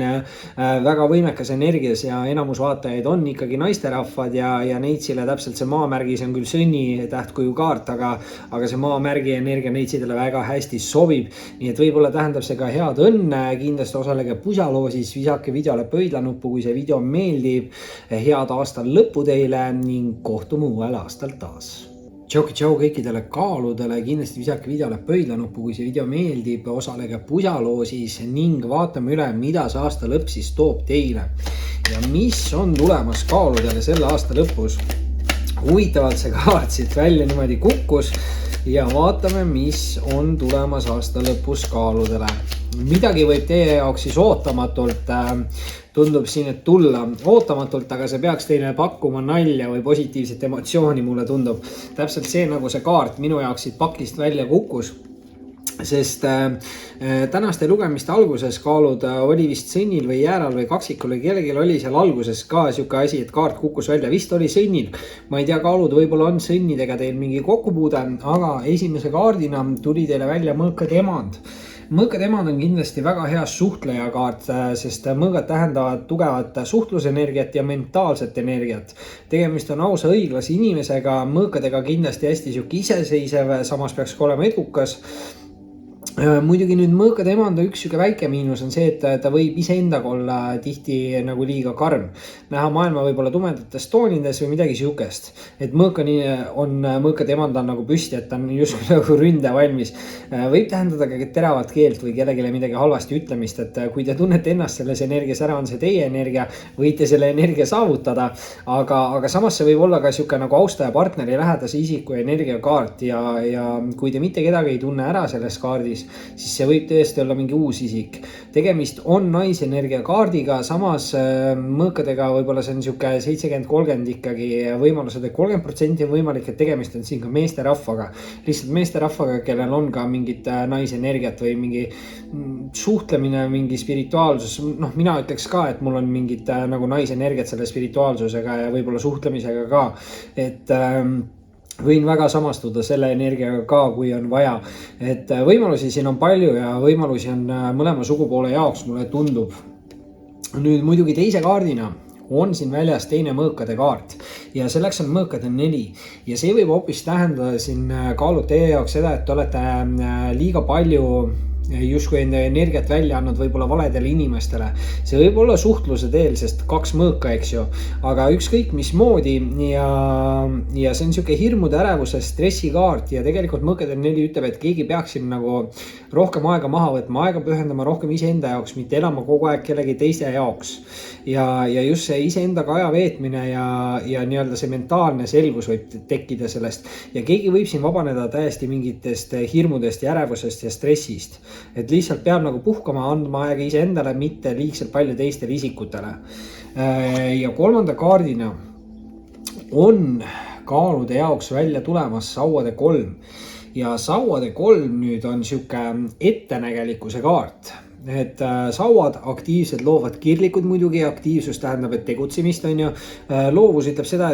väga võimekas energias ja enamus vaatajaid on ikkagi naisterahvad ja Neitsile täpselt see maamärgis on küll sõnni tähtkuju kaart, aga see maamärgi energia Neitsidele väga hästi sobib. Nii et võib-olla tähendab see ka head õnne, kindlasti osalege pusaloosis, visake videole pöidlanuppu, kui see video meeldib. Head aastal lõppu teile ning kohtume uuel aastal taas. Tšau kõikidele kaaludele, kindlasti visake videole pöidlanuppu, kui see video meeldib, osalege pusaloosis ning vaatame üle, mida see aasta lõpp siis toob teile. Ja mis on tulemas kaaludele selle aasta lõpus. Huvitavalt see kaart siit välja niimoodi kukkus ja vaatame, mis on tulemas aasta lõpus kaaludele. Midagi võib teie jaoks siis ootamatult tundub siin, et tulla ootamatult, aga see peaks teile pakkuma nalja või positiivset emotsiooni, mulle tundub. Täpselt see, nagu see kaart minu jaoks siit pakist välja kukkus. Sest tänaste lugemiste alguses kaalud oli vist sõnnil või jääral või kaksikul või kellelgi oli seal alguses ka siuke asi, et kaart kukkus välja. Vist oli sõnnil. Ma ei tea, kaalud võib-olla on sõnnidega teil mingi kokkupuude, aga esimese kaardina tuli teile välja mõõkad emand. Mõõkad emad on kindlasti väga hea suhtleja kaart, sest mõõgad tähendavad tugevat suhtlusenergiat ja mentaalset energiat. Tegemist on ausa õiglase inimesega, mõõkadega kindlasti hästi siuke iseseisev, samas peaks ka olema edukas. Muidugi nüüd mõõkade emanda üks siuke väike miinus on see, et ta võib iseendaga olla tihti nagu liiga karm. Näha maailma võib-olla tumedates toonides või midagi siukest. Et mõõkade emanda on nagu püsti, et ta on just nagu ründe valmis. Võib tähendada ka teravat keelt või kellegile midagi halvasti ütlemist, et kui te tunnete ennast selles energias ära, on see teie energia, võite selle energia saavutada. Aga samas see võib olla ka siuke nagu austaja partneri lähedase isiku energiakaart ja kui te mitte kedagi ei tunne ära selles kaardis, siis see võib tõesti olla mingi uus isik. Tegemist on naisenergia kaardiga, samas mõõkadega võib-olla see on siuke 70-30 ikkagi võimalused, et 30% on võimalik, et tegemist on siin ka meesterahvaga. Lihtsalt meesterahvaga, kellel on ka mingit naisenergiat või mingi suhtlemine, mingi spirituaalsus. Mina ütleks ka, et mul on mingit nagu naisenergiat selle spirituaalsusega ja võib-olla suhtlemisega ka, et võin väga samastuda selle energiaga ka, kui on vaja. Et võimalusi siin on palju ja võimalusi on mõlema sugupoole jaoks, mulle tundub. Nüüd muidugi teise kaardina on siin väljas teine mõõkade kaart ja selleks on mõõkade 4 ja see võib hoopis tähendada siin kaalud teie jaoks seda, et te olete liiga palju justkui enda energiat välja andnud võib-olla valedele inimestele. See võib olla suhtluse teel, sest 2 mõõka, eks ju, aga ükskõik mismoodi ja see on siuke hirmude, ärevuse, stressi kaart ja tegelikult mõõkade 4 ütleb, et keegi peaks siin nagu rohkem aega maha võtma, aega pühendama rohkem iseenda jaoks, mitte elama kogu aeg kellegi teise jaoks. Ja just see iseendaga aja veetmine ja nii-öelda see mentaalne selgus võib tekkida sellest ja keegi võib siin vabaneda täiesti mingitest hirmudest ja ärevusest ja stressist. Et lihtsalt peab nagu puhkama, andma aega iseendale, mitte liigselt palju teistele isikutele. Ja kolmanda kaardina on kaalude jaoks välja tulemas sauade 3 ja sauade 3 nüüd on siuke ettenägelikkuse kaart. Et sauad aktiivsed loovad kirlikud muidugi, aktiivsus tähendab, et tegutsemist on ju. Loovus ütleb seda,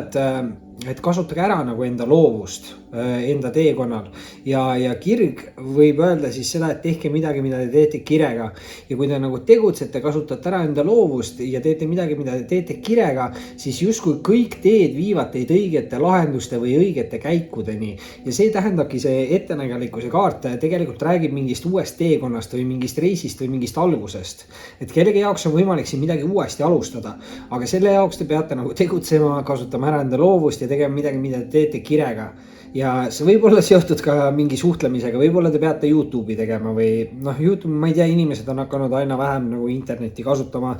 et kasutage ära nagu enda loovust enda teekonnal ja kirg võib öelda siis seda, et tehke midagi, mida te teete kirega ja kui te nagu tegutsete, kasutate ära enda loovust ja teete midagi, mida te teete kirega, siis justkui kõik teed viivad teid õigete lahenduste või õigete käikudeni ja see tähendabki see ettenägelikkuse kaart tegelikult räägib mingist uuest teekonnast või mingist reisist või mingist algusest, et kellegi jaoks on võimalik siin midagi uuesti alustada, aga selle jaoks te peate nagu tegutsema, kasutama ära enda loovust ja tegema midagi, mida te teete kirega ja see võib olla seotud ka mingi suhtlemisega, võib-olla te peate YouTube'i tegema või YouTube, ma ei tea, inimesed on hakanud aina vähem nagu internetti kasutama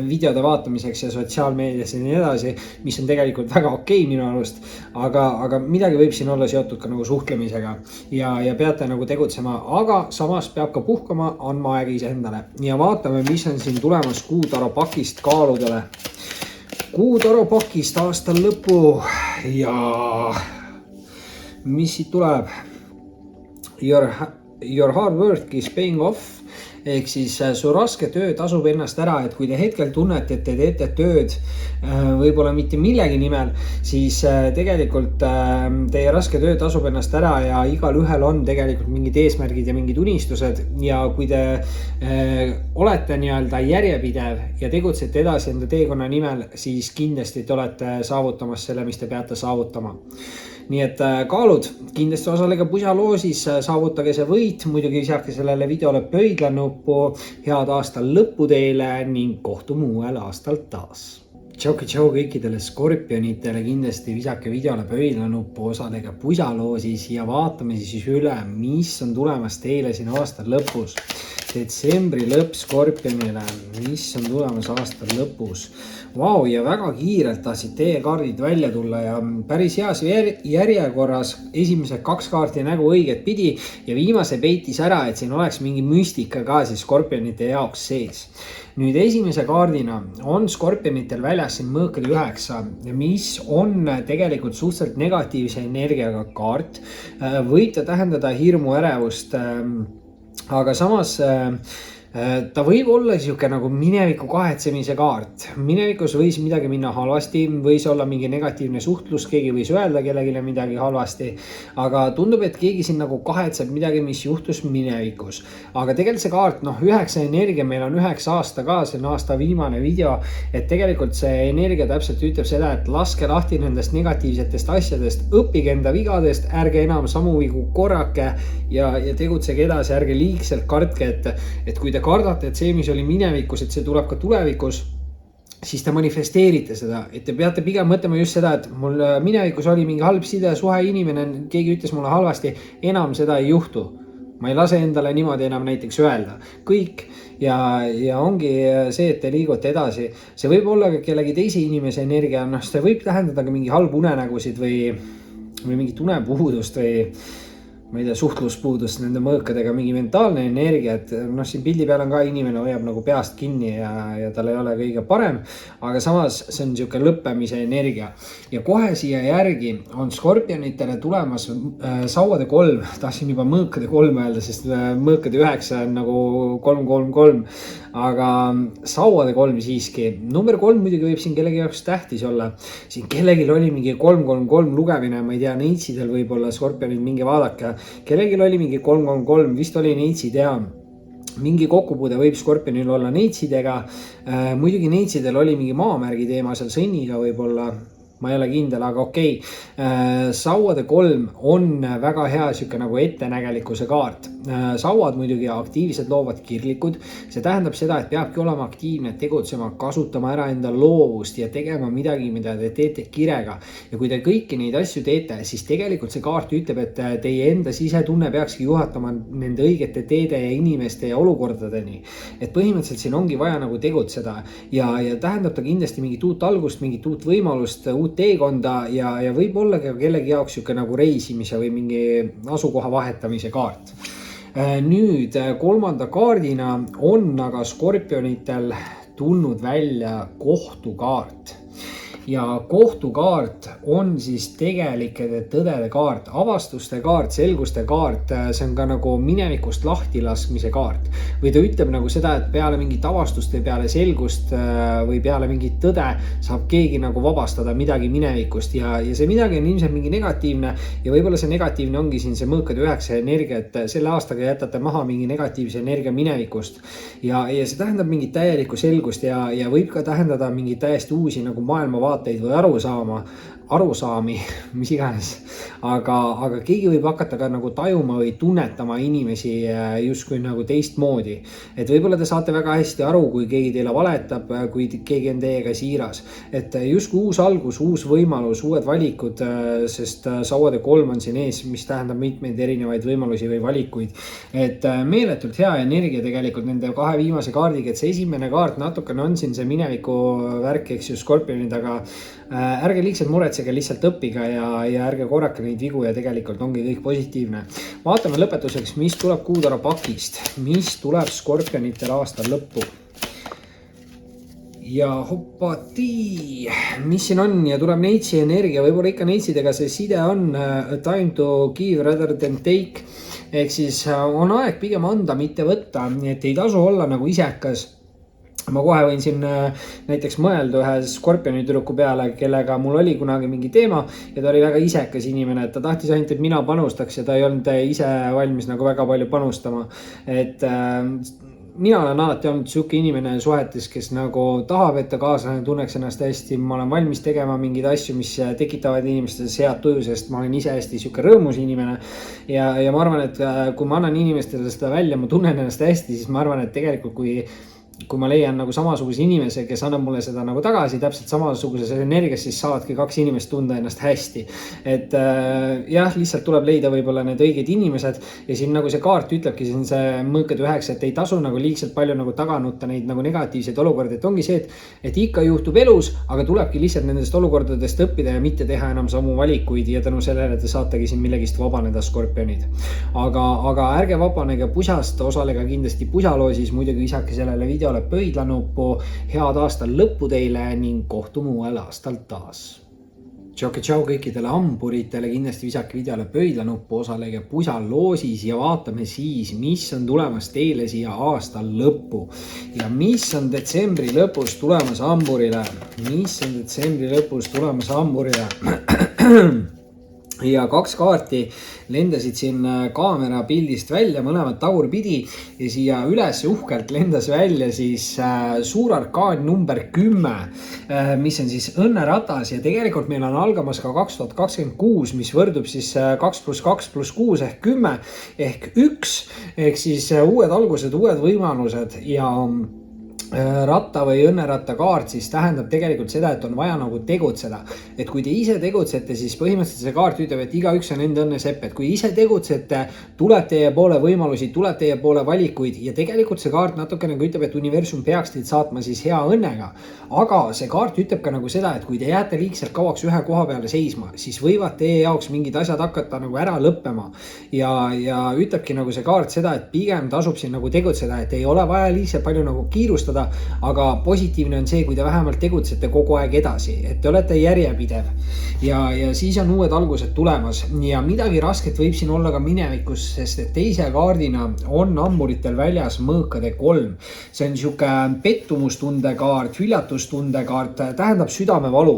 videode vaatamiseks ja sotsiaalmeedias ja nii edasi, mis on tegelikult väga okei minu arust, aga midagi võib siin olla seotud ka nagu suhtlemisega ja peate nagu tegutsema, aga samas peab ka puhkama, andma aega iseendale ja vaatame, mis on siin tulemas Kuutaro pakist kaaludele. Kuutaro pakist aastal lõpu ja mis siit tuleb? Your hard work is paying off ehk siis su raske töö tasub ennast ära, et kui te hetkel tunnete, et te teete tööd võib-olla mitte millegi nimel, siis tegelikult teie raske töö tasub ennast ära ja igal ühel on tegelikult mingid eesmärgid ja mingid unistused ja kui te olete nii-öelda järjepidev ja tegutsete edasi enda teekonna nimel, siis kindlasti te olete saavutamas selle, mis te peate saavutama. Nii et kaalud, kindlasti osalege pusaloosis, saavutage see võit, muidugi visake sellele videole pöidlanuppu, head aasta lõppu teile ning kohtume uuel aastal taas. Tšau kõikidele skorpionitele, kindlasti visake videole pöidlanuppu, osalege pusaloosis ja vaatame siis üle, mis on tulemas teile siin aasta lõpus. Detsembri lõpp skorpionile, mis on tulemas aasta lõpus. Vau, ja väga kiirelt tahtsid teie kaardid välja tulla ja päris heas järjekorras esimesed 2 kaarti nägu õiget pidi ja viimase peitis ära, et siin oleks mingi müstika ka siis skorpionite jaoks sees. Nüüd esimese kaardina on skorpionitel väljas siin mõõkade 9, mis on tegelikult suhteliselt negatiivse energiaga kaart. Võib ta tähendada hirmu, ärevust, aga samas ta võib olla siuke nagu mineviku kahetsemise kaart. Minevikus võis midagi minna halvasti, võis olla mingi negatiivne suhtlus, keegi võis öelda kellelegi midagi halvasti, aga tundub, et keegi siin nagu kahetseb midagi, mis juhtus minevikus. Aga tegelikult see kaart, 9 energia, meil on 9 aasta ka, see on aasta viimane video, et tegelikult see energia täpselt ütleb seda, et laske lahti nendest negatiivsetest asjadest, õppige enda vigadest, ärge enam samu vigu korrake ja tegutsege edasi, ärge liigselt kartke, et kui te kardate, et see, mis oli minevikus, et see tuleb ka tulevikus, siis te manifesteerite seda, et te peate pigem mõtlema just seda, et mul minevikus oli mingi halb side, suhe, inimene, keegi ütles mulle halvasti, enam seda ei juhtu. Ma ei lase endale niimoodi enam näiteks öelda. Kõik ja ongi see, et te liigute edasi. See võib olla ka kellegi teise inimese energia, see võib tähendada ka mingi halb unenägusid või mingi tunepuudust või ma ei tea, suhtluspuudust nende mõõkadega, mingi mentaalne energia, et siin pildi peal on ka inimene hoiab nagu peast kinni ja tal ei ole kõige parem, aga samas see on niisugune lõppemise energia. Ja kohe siia järgi on skorpionitele tulemas sauade 3, tahtsin juba mõõkade 3 öelda, sest mõõkade 9 on nagu 3-3-3, aga sauade 3 siiski. Number 3 muidugi võib siin kellegi jaoks tähtis olla. Siin kellegil oli mingi 3-3-3 lugemine, ma ei tea, neitsidel võib-olla skorpionid, mingi vaadake. Kellegil oli mingi 3-3-3, vist oli neitsid ja mingi kokkupuude võib skorpionil olla neitsidega. Muidugi neitsidel oli mingi maamärgi teema seal sõnniga võib-olla. Ma ei ole kindel, aga okei. Sauade 3 on väga hea siuke nagu ettenägelikkuse kaart. Sauad muidugi aktiivsed loovad kirlikud. See tähendab seda, et peabki olema aktiivne, tegutsema, kasutama ära enda loovust ja tegema midagi, mida te teete kirega. Ja kui te kõiki neid asju teete, siis tegelikult see kaart ütleb, et teie enda sisetunne peakski juhatama nende õigete teede ja inimeste ja olukordadeni. Et põhimõtteliselt siin ongi vaja nagu tegutseda ja tähendab ta kindlasti mingit uut algust, mingit uut võimalust, uut teekonda ja võib olla ka kellegi jaoks siuke nagu reisimise või mingi asukoha vahetamise kaart. Nüüd 3. kaardina on aga skorpionitel tulnud välja kohtukaart. Ja kohtukaart on siis tegelike tõdede kaart, avastuste kaart, selguste kaart, see on ka nagu minevikust lahtilaskmise kaart. Või ta ütleb nagu seda, et peale mingit avastust või peale selgust või peale mingit tõde saab keegi nagu vabastada midagi minevikust ja see midagi on ilmselt mingi negatiivne ja võib-olla see negatiivne ongi siin see mõõkade 9 energia, et selle aastaga jätate maha mingi negatiivse energia minevikust ja see tähendab mingit täielikku selgust ja võib ka tähendada mingit täiesti uusi nagu maailmavaateid või arusaami, mis iganes. Aga keegi võib hakata ka nagu tajuma või tunnetama inimesi justkui nagu teistmoodi. Et võib-olla te saate väga hästi aru, kui keegi teile valetab, kui keegi on teiega siiras. Et justkui uus algus, uus võimalus, uued valikud, sest sauade 3 on siin ees, mis tähendab mitmeid erinevaid võimalusi või valikuid. Et meeletult hea energia tegelikult nende 2 viimase kaardiga, et see esimene kaart natukene on siin see mineviku värk, eks ju, skorpionid, aga ärge liigselt muretsege, lihtsalt õppige ja ärge korrake neid vigu ja tegelikult ongi kõik positiivne. Vaatame lõpetuseks, mis tuleb kuutara pakist, mis tuleb skorpionitel aastal lõppu. Ja hoppati, mis siin on ja tuleb neitsi energia, võib-olla ikka neitsidega see side on a time to give rather than take. ehk siis on aeg pigem anda, mitte võtta, et ei tasu olla nagu isekas. Ma kohe võin siin näiteks mõelda ühe Skorpioni tüdruku peale, kellega mul oli kunagi mingi teema ja ta oli väga isekas inimene, et ta tahtis ainult, et mina panustaks ja ta ei olnud ise valmis nagu väga palju panustama. Et mina olen alati olnud siuke inimene suhetes, kes nagu tahab, et ta kaaslane tunneks ennast hästi. Ma olen valmis tegema mingeid asju, mis tekitavad inimestes head tuju, sest ma olen ise hästi siuke rõõmus inimene. Ja ma arvan, et kui ma annan inimestele seda välja, ma tunnen ennast hästi, siis ma arvan, et tegelikult kui ma leian nagu samasuguse inimese, kes annab mulle seda nagu tagasi täpselt samasuguses energias, siis saavadki kaks inimest tunda ennast hästi. Et jah, lihtsalt tuleb leida võib-olla need õiged inimesed ja siin nagu see kaart ütlebki, siin see mõõkad 9, et ei tasu nagu liigselt palju nagu taga nutta neid nagu negatiivseid olukordi, et ongi see, et ikka juhtub elus, aga tulebki lihtsalt nendest olukordadest õppida ja mitte teha enam samu valikuid ja tänu sellele te saategi siin millegist vabaneda, Skorpionid. Aga ärge vabanege pusast, osalega kindlasti pusaloosis, muidugi visake sellele videole pöidlanuppu, head aastal lõppu teile ning kohtume uuel aastal taas. Tšau kõikidele hamburitele, kindlasti visake videole pöidlanuppu, osalege pusaloosis ja vaatame siis, mis on tulemas teile siia aasta lõppu. Ja mis on detsembri lõpus tulemas hamburile? Ja kaks kaarti lendasid siin kaamera pildist välja, mõlemad tagurpidi ja siia üles uhkelt lendas välja siis suur arkaan number 10, mis on siis õnneratas ja tegelikult meil on algamas ka 2026, mis võrdub siis 2 + 2 + 6 ehk 10 ehk 1 ehk siis uued algused, uued võimalused ja ratta või õnneratta kaart siis tähendab tegelikult seda, et on vaja nagu tegutseda. Et kui te ise tegutsete, siis põhimõtteliselt see kaart ütleb, et igaüks on enda õnnesepp. Et kui ise tegutsete, tuleb teie poole võimalusi, tuleb teie poole valikuid ja tegelikult see kaart natuke nagu ütleb, et universum peaks teid saatma siis hea õnnega. Aga see kaart ütleb ka nagu seda, et kui te jääte liigselt kauaks ühe koha peale seisma, siis võivad teie jaoks mingid asjad hakata nagu ära lõppema. Ja ütlebki nagu see kaart seda, et pigem tasub siin nagu tegutseda, et ei ole vaja liigselt palju nagu kiirustada. Aga positiivne on see, kui te vähemalt tegutsete kogu aeg edasi, et te olete järjepidev ja siis on uued algused tulemas ja midagi rasket võib siin olla ka minevikus, sest et teise kaardina on hamburitel väljas mõõkade 3. See on siuke pettumustunde kaart, hüljatustunde kaart, tähendab südamevalu.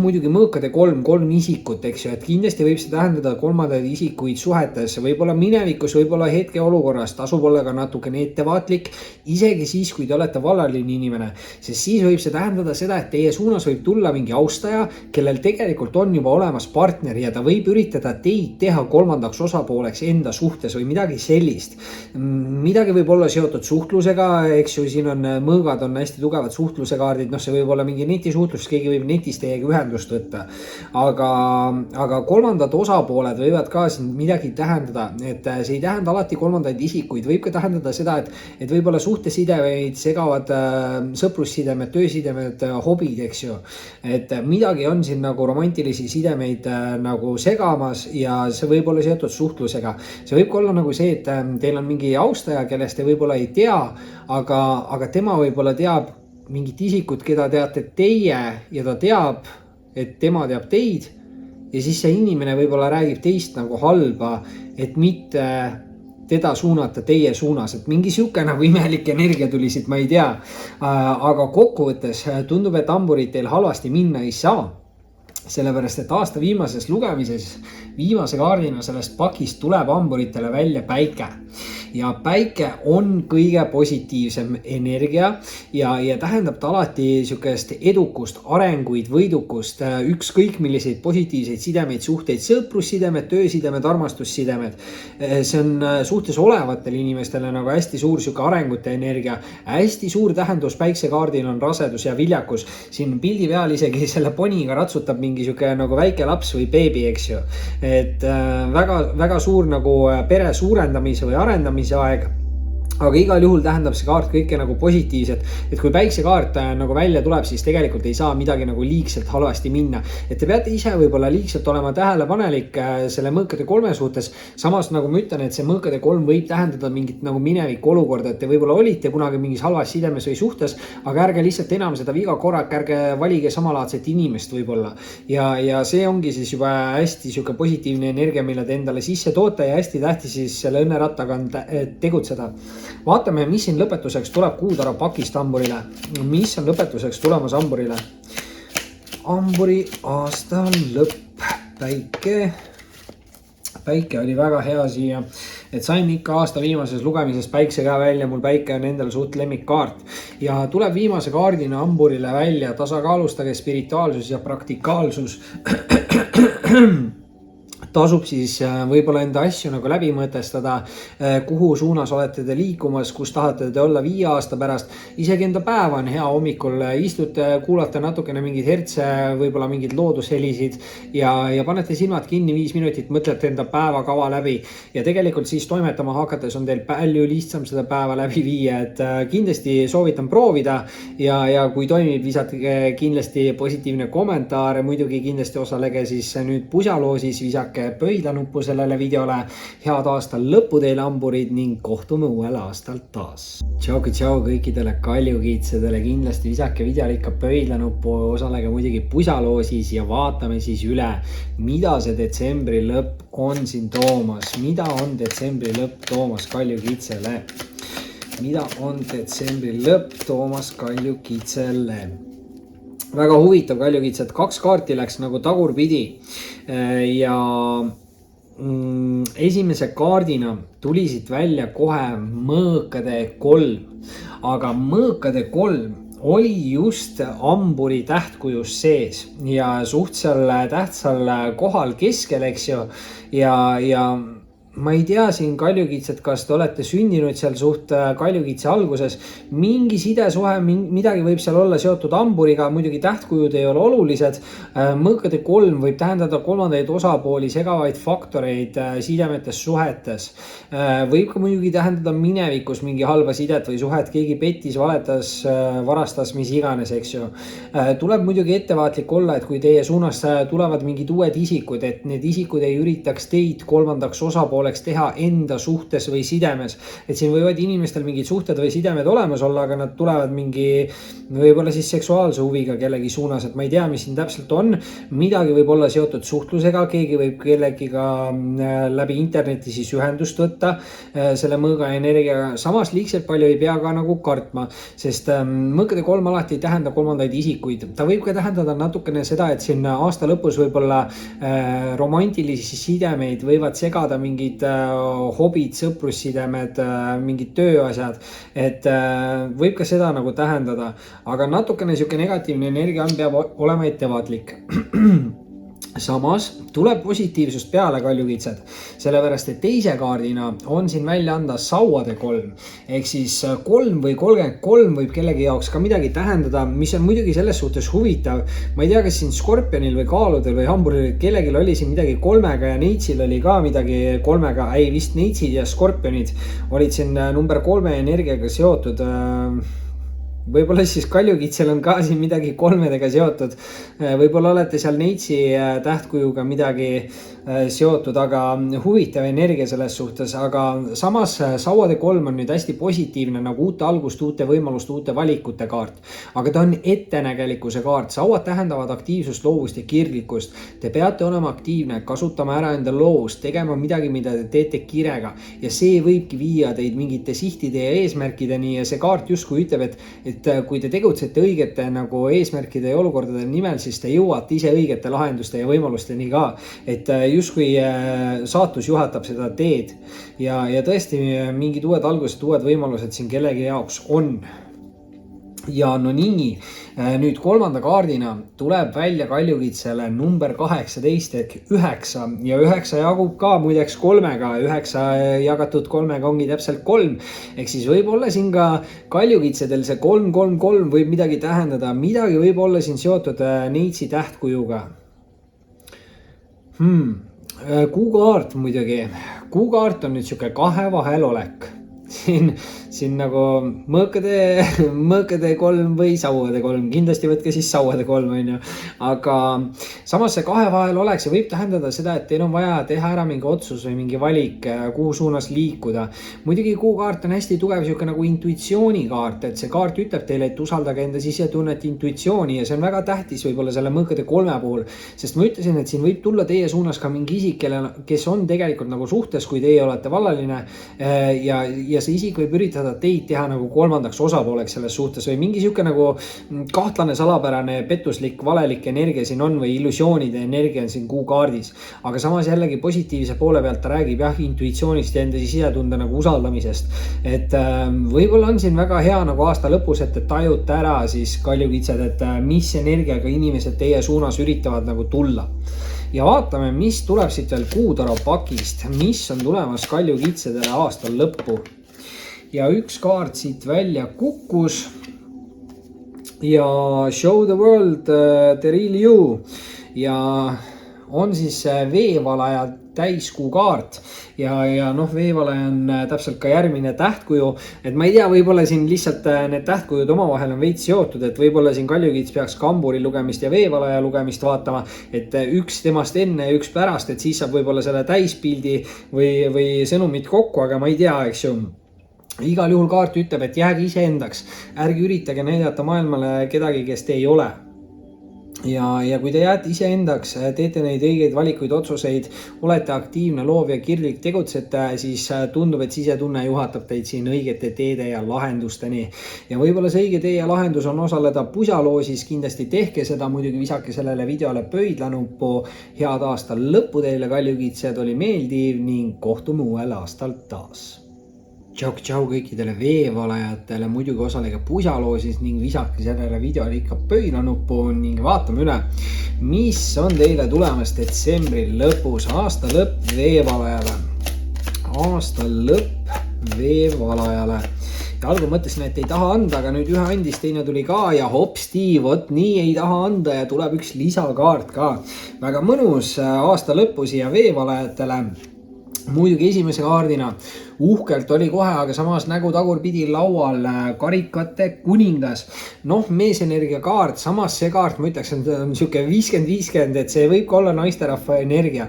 Muidugi mõõkade 3 isikut, eks ju, et kindlasti võib see tähendada kolmandaid isikuid suhetes, võib-olla minevikus, võib-olla hetkeolukorras, tasub olla ka natukene ettevaatlik, isegi siis, kui te olete vallaline inimene, sest siis võib see tähendada seda, et teie suunas võib tulla mingi austaja, kellel tegelikult on juba olemas partner ja ta võib üritada teid teha kolmandaks osapooleks enda suhtes või midagi sellist. Midagi võib olla seotud suhtlusega, eks ju, siin on mõõgad, on hästi tugevad suhtluse kaardid, see võib olla mingi netisuhtlus, keegi võib netis teiega ühendust võtta. Aga kolmandad osapooled võivad ka siin midagi tähendada, et see ei tähenda alati kolmandaid isikuid, võib ka tähendada seda, et võib-olla suhtesidemeid segavad sõprussidemed, töösidemed, hobid, eks ju. Et midagi on siin nagu romantilisi sidemeid nagu segamas ja see võib olla seotud suhtlusega. See võib olla nagu see, et teil on mingi austaja, kellest te võib-olla ei tea, aga tema võib-olla teab mingit isikut, keda teate teie ja ta teab, et tema teab teid ja siis see inimene võib-olla räägib teist nagu halba, et mitte teda suunata teie suunas, et mingi siuke nagu imelik energia tuli siit, ma ei tea. Aga kokkuvõttes tundub, et hamburid teil halvasti minna ei saa. Sellepärast, et aasta viimases lugemises, viimase kaardina sellest pakist tuleb hamburitele välja päike. Ja päike on kõige positiivsem energia ja tähendab ta alati sükest edukust, arenguid, võidukust, ükskõik milliseid positiivseid sidemeid, suhteid, sõprussidemed, töösidemed, armastussidemed. See on suhtes olevatele inimestele nagu hästi suur süke arengute energia. Hästi suur tähendus päiksekaardil on rasedus ja viljakus. Siin pildi peal isegi selle poniga ratsutab mingi süke nagu väike laps või beebi, eks ju. Et väga suur nagu pere suurendamise või arendamise aeg. aga igal juhul tähendab see kaart kõike nagu positiivset, et kui päiksekaart nagu välja tuleb, siis tegelikult ei saa midagi nagu liigselt halvasti minna. Et te peate ise võib-olla liigselt olema tähelepanelik selle mõõkade 3 suhtes. Samas nagu ma ütlen, et see mõõkade 3 võib tähendada mingit nagu mineviku olukorda, et te võib-olla olite kunagi mingis halvas sidemes või suhtes, aga ärge lihtsalt enam seda viga korrake, ärge valige samalaadset inimest võib-olla. Ja see ongi siis juba hästi siuke positiivne energia, mille te endale sisse toote ja hästi tähtis siis selle õnnerattaga on tegutseda. Vaatame, mis siin lõpetuseks tuleb kuutara pakist hamburile. Mis on lõpetuseks tulemas hamburile? Hamburi aasta lõpp. Päike oli väga hea siia. Et sain ikka aasta viimases lugemises päikse ka välja. Mul päike on endal suht lemmikkaart. Ja tuleb viimase kaardina hamburile välja. Tasakaalustage spirituaalsus ja praktikaalsus. Tasub siis võib-olla enda asju nagu läbi mõtestada, kuhu suunas olete te liikumas, kus tahate te olla 5 aasta pärast. Isegi enda päeva on hea hommikul, istute, kuulate natukene mingid hertse, võib-olla mingid loodushelisid ja panete silmad kinni 5 minutit, mõtlete enda päevakava läbi. Ja tegelikult siis toimetama hakates on teil palju lihtsam seda päeva läbi viia, et kindlasti soovitan proovida ja kui toimib, visake kindlasti positiivne kommentaar, muidugi kindlasti osalege siis nüüd pusaloosis, visake pöidlanuppu sellele videole. Head aasta lõppu teile hamburid ning kohtume uuel aastal taas. Tšau kõikidele kaljukiitsedele, kindlasti visake videole ikka pöidlanuppu, osalege muidugi pusaloosis ja vaatame siis üle, mida see detsembri lõpp on siin toomas. Mida on detsembri lõpp toomas kaljukitsele? Mida on detsembri lõpp toomas kaljukitsele? Väga huvitav kaljukitsed, 2 kaarti läks nagu tagurpidi ja esimese kaardina tuli siit välja kohe mõõkade 3, aga mõõkade 3 oli just hamburi tähtkujus sees ja suht seal tähtsal kohal keskel, eks ju, ja ma ei tea siin kaljukitsed, kas te olete sündinud seal suht kaljukitse alguses. Mingi sidesuhe, midagi võib seal olla seotud hamburiga, muidugi tähtkujud ei ole olulised. Mõõkade 3 võib tähendada kolmandaid osapooli, segavaid faktoreid sidemetes suhetes. Võib ka muidugi tähendada minevikus mingi halba sidet või suhet, keegi pettis, valetas, varastas, mis iganes, eks ju. Tuleb muidugi ettevaatlik olla, et kui teie suunas tulevad mingid uued isikud, et need isikud ei üritaks teid kolmandaks osapooleks teha enda suhtes või sidemes. Et siin võivad inimestel mingid suhted või sidemed olemas olla, aga nad tulevad mingi võib-olla siis seksuaalse huviga kellegi suunas, et ma ei tea, mis siin täpselt on. Midagi võib olla seotud suhtlusega, keegi võib kellegiga läbi interneti siis ühendust võtta selle mõõga energiaga. Samas liigselt palju ei pea ka nagu kartma, sest mõõkade 3 alati ei tähenda kolmandaid isikuid. Ta võib ka tähendada natukene seda, et siin aasta lõpus võib-olla romantilisi sidemeid võivad segada mingid hobid, sõprussidemed, mingid tööasjad, et võib ka seda nagu tähendada, aga natukene siuke negatiivne energia on, peab olema ettevaatlik. Samas tuleb positiivsust peale kaljukitsed, sellepärast et teise kaardina on siin välja anda sauade 3. Ehk siis 3 või 33 võib kellegi jaoks ka midagi tähendada, mis on muidugi selles suhtes huvitav. Ma ei tea, kas siin skorpionil või kaaludel või hamburil kellegil oli siin midagi 3-ga ja neitsil oli ka midagi 3-ga. Ei, vist neitsid ja skorpionid olid siin number 3 energiaga seotud. Võib-olla siis kaljukitsel on ka siin midagi 3-dega seotud. Võib-olla olete seal neitsi tähtkujuga midagi seotud, aga huvitav energia selles suhtes. Aga samas sauade 3 on nüüd hästi positiivne, nagu uute algust, uute võimalust, uute valikute kaart. Aga ta on ettenägelikkuse kaart. Sauad tähendavad aktiivsust, loovust ja kirglikkust. Te peate olema aktiivne, kasutama ära enda loovust, tegema midagi, mida te teete kirega. Ja see võibki viia teid mingite sihtide ja eesmärkideni ja see kaart justkui ütleb, et kui te tegutsete õigete nagu eesmärkide ja olukordade nimel, siis te jõuate ise õigete lahenduste ja võimalusteni ka. Et justkui saatus juhatab seda teed ja tõesti mingid uued algused, uued võimalused siin kellegi jaoks on. Ja no nii, nüüd 3. kaardina tuleb välja kaljukitsele number 18 ehk 9 ja 9 jagub ka muideks 3-ga, 9 jagatud 3-ga ongi täpselt 3. Ehk siis võib olla siin ka kaljukitsedel see 3-3-3 võib midagi tähendada, midagi võib olla siin seotud neitsi tähtkujuga. Kuukaart muidugi, kuukaart on nüüd siuke 2 vahel olek. siin nagu mõõkade 3 või sauade 3, kindlasti võtke siis sauade 3, on ju. Aga samas see 2 vahel oleks ja võib tähendada seda, et teil on vaja teha ära mingi otsus või mingi valik, kuhu suunas liikuda. Muidugi kuukaart on hästi tugev siuke nagu intuitsioonikaart, et see kaart ütleb teile, et usaldage enda sisetunnet, intuitsiooni ja see on väga tähtis võib-olla selle mõõkade 3 puhul, sest ma ütlesin, et siin võib tulla teie suunas ka mingi isik, kes on tegelikult nagu suhtes, kui teie olete vallaline ja see isik võib üritada teid teha nagu kolmandaks osapooleks selles suhtes või mingi siuke nagu kahtlane, salapärane, pettuslik, valelik energia siin on või illusioonide energia on siin kuukaardis. Aga samas jällegi positiivse poole pealt ta räägib jah intuitsioonist ja enda sisetunde nagu usaldamisest. Et võib-olla on siin väga hea nagu aasta lõpus, et te tajute ära siis kaljukitsed, et mis energiaga inimesed teie suunas üritavad nagu tulla. Ja vaatame, mis tuleb siit veel kuutaro pakist, mis on tulemas kaljukitsedele aastal lõppu. Ja üks kaart siit välja kukkus ja show the world the real you ja on siis veevalaja täiskuu kaart ja noh, veevalaja on täpselt ka järgmine tähtkuju, et ma ei tea, võib-olla siin lihtsalt need tähtkujud omavahel on veits seotud, et võib-olla siin kaljukits peaks kamburi lugemist ja veevalaja lugemist vaatama, et üks temast enne ja üks pärast, et siis saab võib-olla selle täispildi või sõnumit kokku, aga ma ei tea, eks ju. Igal juhul kaart ütleb, et jääge iseendaks, ärge üritage näidata maailmale kedagi, kes te ei ole. Ja kui te jääte iseendaks, teete neid õigeid valikuid, otsuseid, olete aktiivne, loov ja kirglik tegutsete, siis tundub, et sisetunne juhatab teid siin õigete teede ja lahendusteni. Ja võib-olla see õige tee ja lahendus on osaleda pusaloosis, kindlasti tehke seda, muidugi visake sellele videole pöidlanuppu. Head aasta lõppu teile, kaljukitsed, oli meeldiv ning kohtume uuel aastal taas. Tšau kõikidele veevalajatele, muidugi osalege pusaloosis ning visake sellele videole ikka pöidlanuppu ning vaatame üle, mis on teile tulemas detsembri lõpus, aasta lõpp veevalajale. Aasta lõpp veevalajale. Ja algul mõtlesin, et ei taha anda, aga nüüd ühe andis, teine tuli ka ja hopsti, vot nii ei taha anda ja tuleb üks lisakaart ka. Väga mõnus aasta lõppu siia veevalajatele. Muidugi esimese kaardina uhkelt oli kohe, aga samas nägu tagurpidi laual karikate kuningas. Noh, meesenergia kaart, samas see kaart, ma ütleks, et on siuke 50-50, et see võib ka olla naisterahva energia.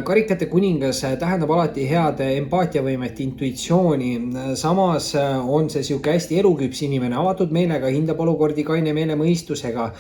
Karikate kuningas tähendab alati head empaatiavõimet, intuitsiooni. Samas on see siuke hästi eluküps inimene, avatud meelega, hindab olukordi kaine meele mõistusega.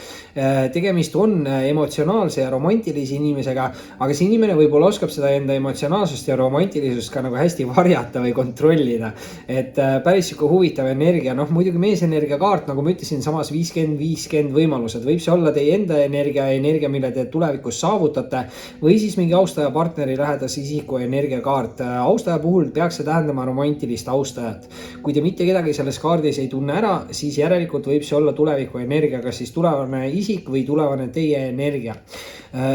Tegemist on emotsionaalse ja romantilise inimesega, aga see inimene võib-olla oskab seda enda emotsionaalsust ja romantilisust ka nagu hästi varjata või kontrollida, et päris siuke huvitav energia. Noh, muidugi meesenergia kaart, nagu ma ütlesin, samas 50-50 võimalused, võib see olla teie enda energia, mille te tulevikus saavutate või siis mingi austaja partneri lähedase isiku energiakaart. Austaja puhul peaks see tähendama romantilist austajat. Kui te mitte kedagi selles kaardis ei tunne ära, siis järelikult võib see olla tuleviku energia, kas siis tulevane isik või tulevane teie energia.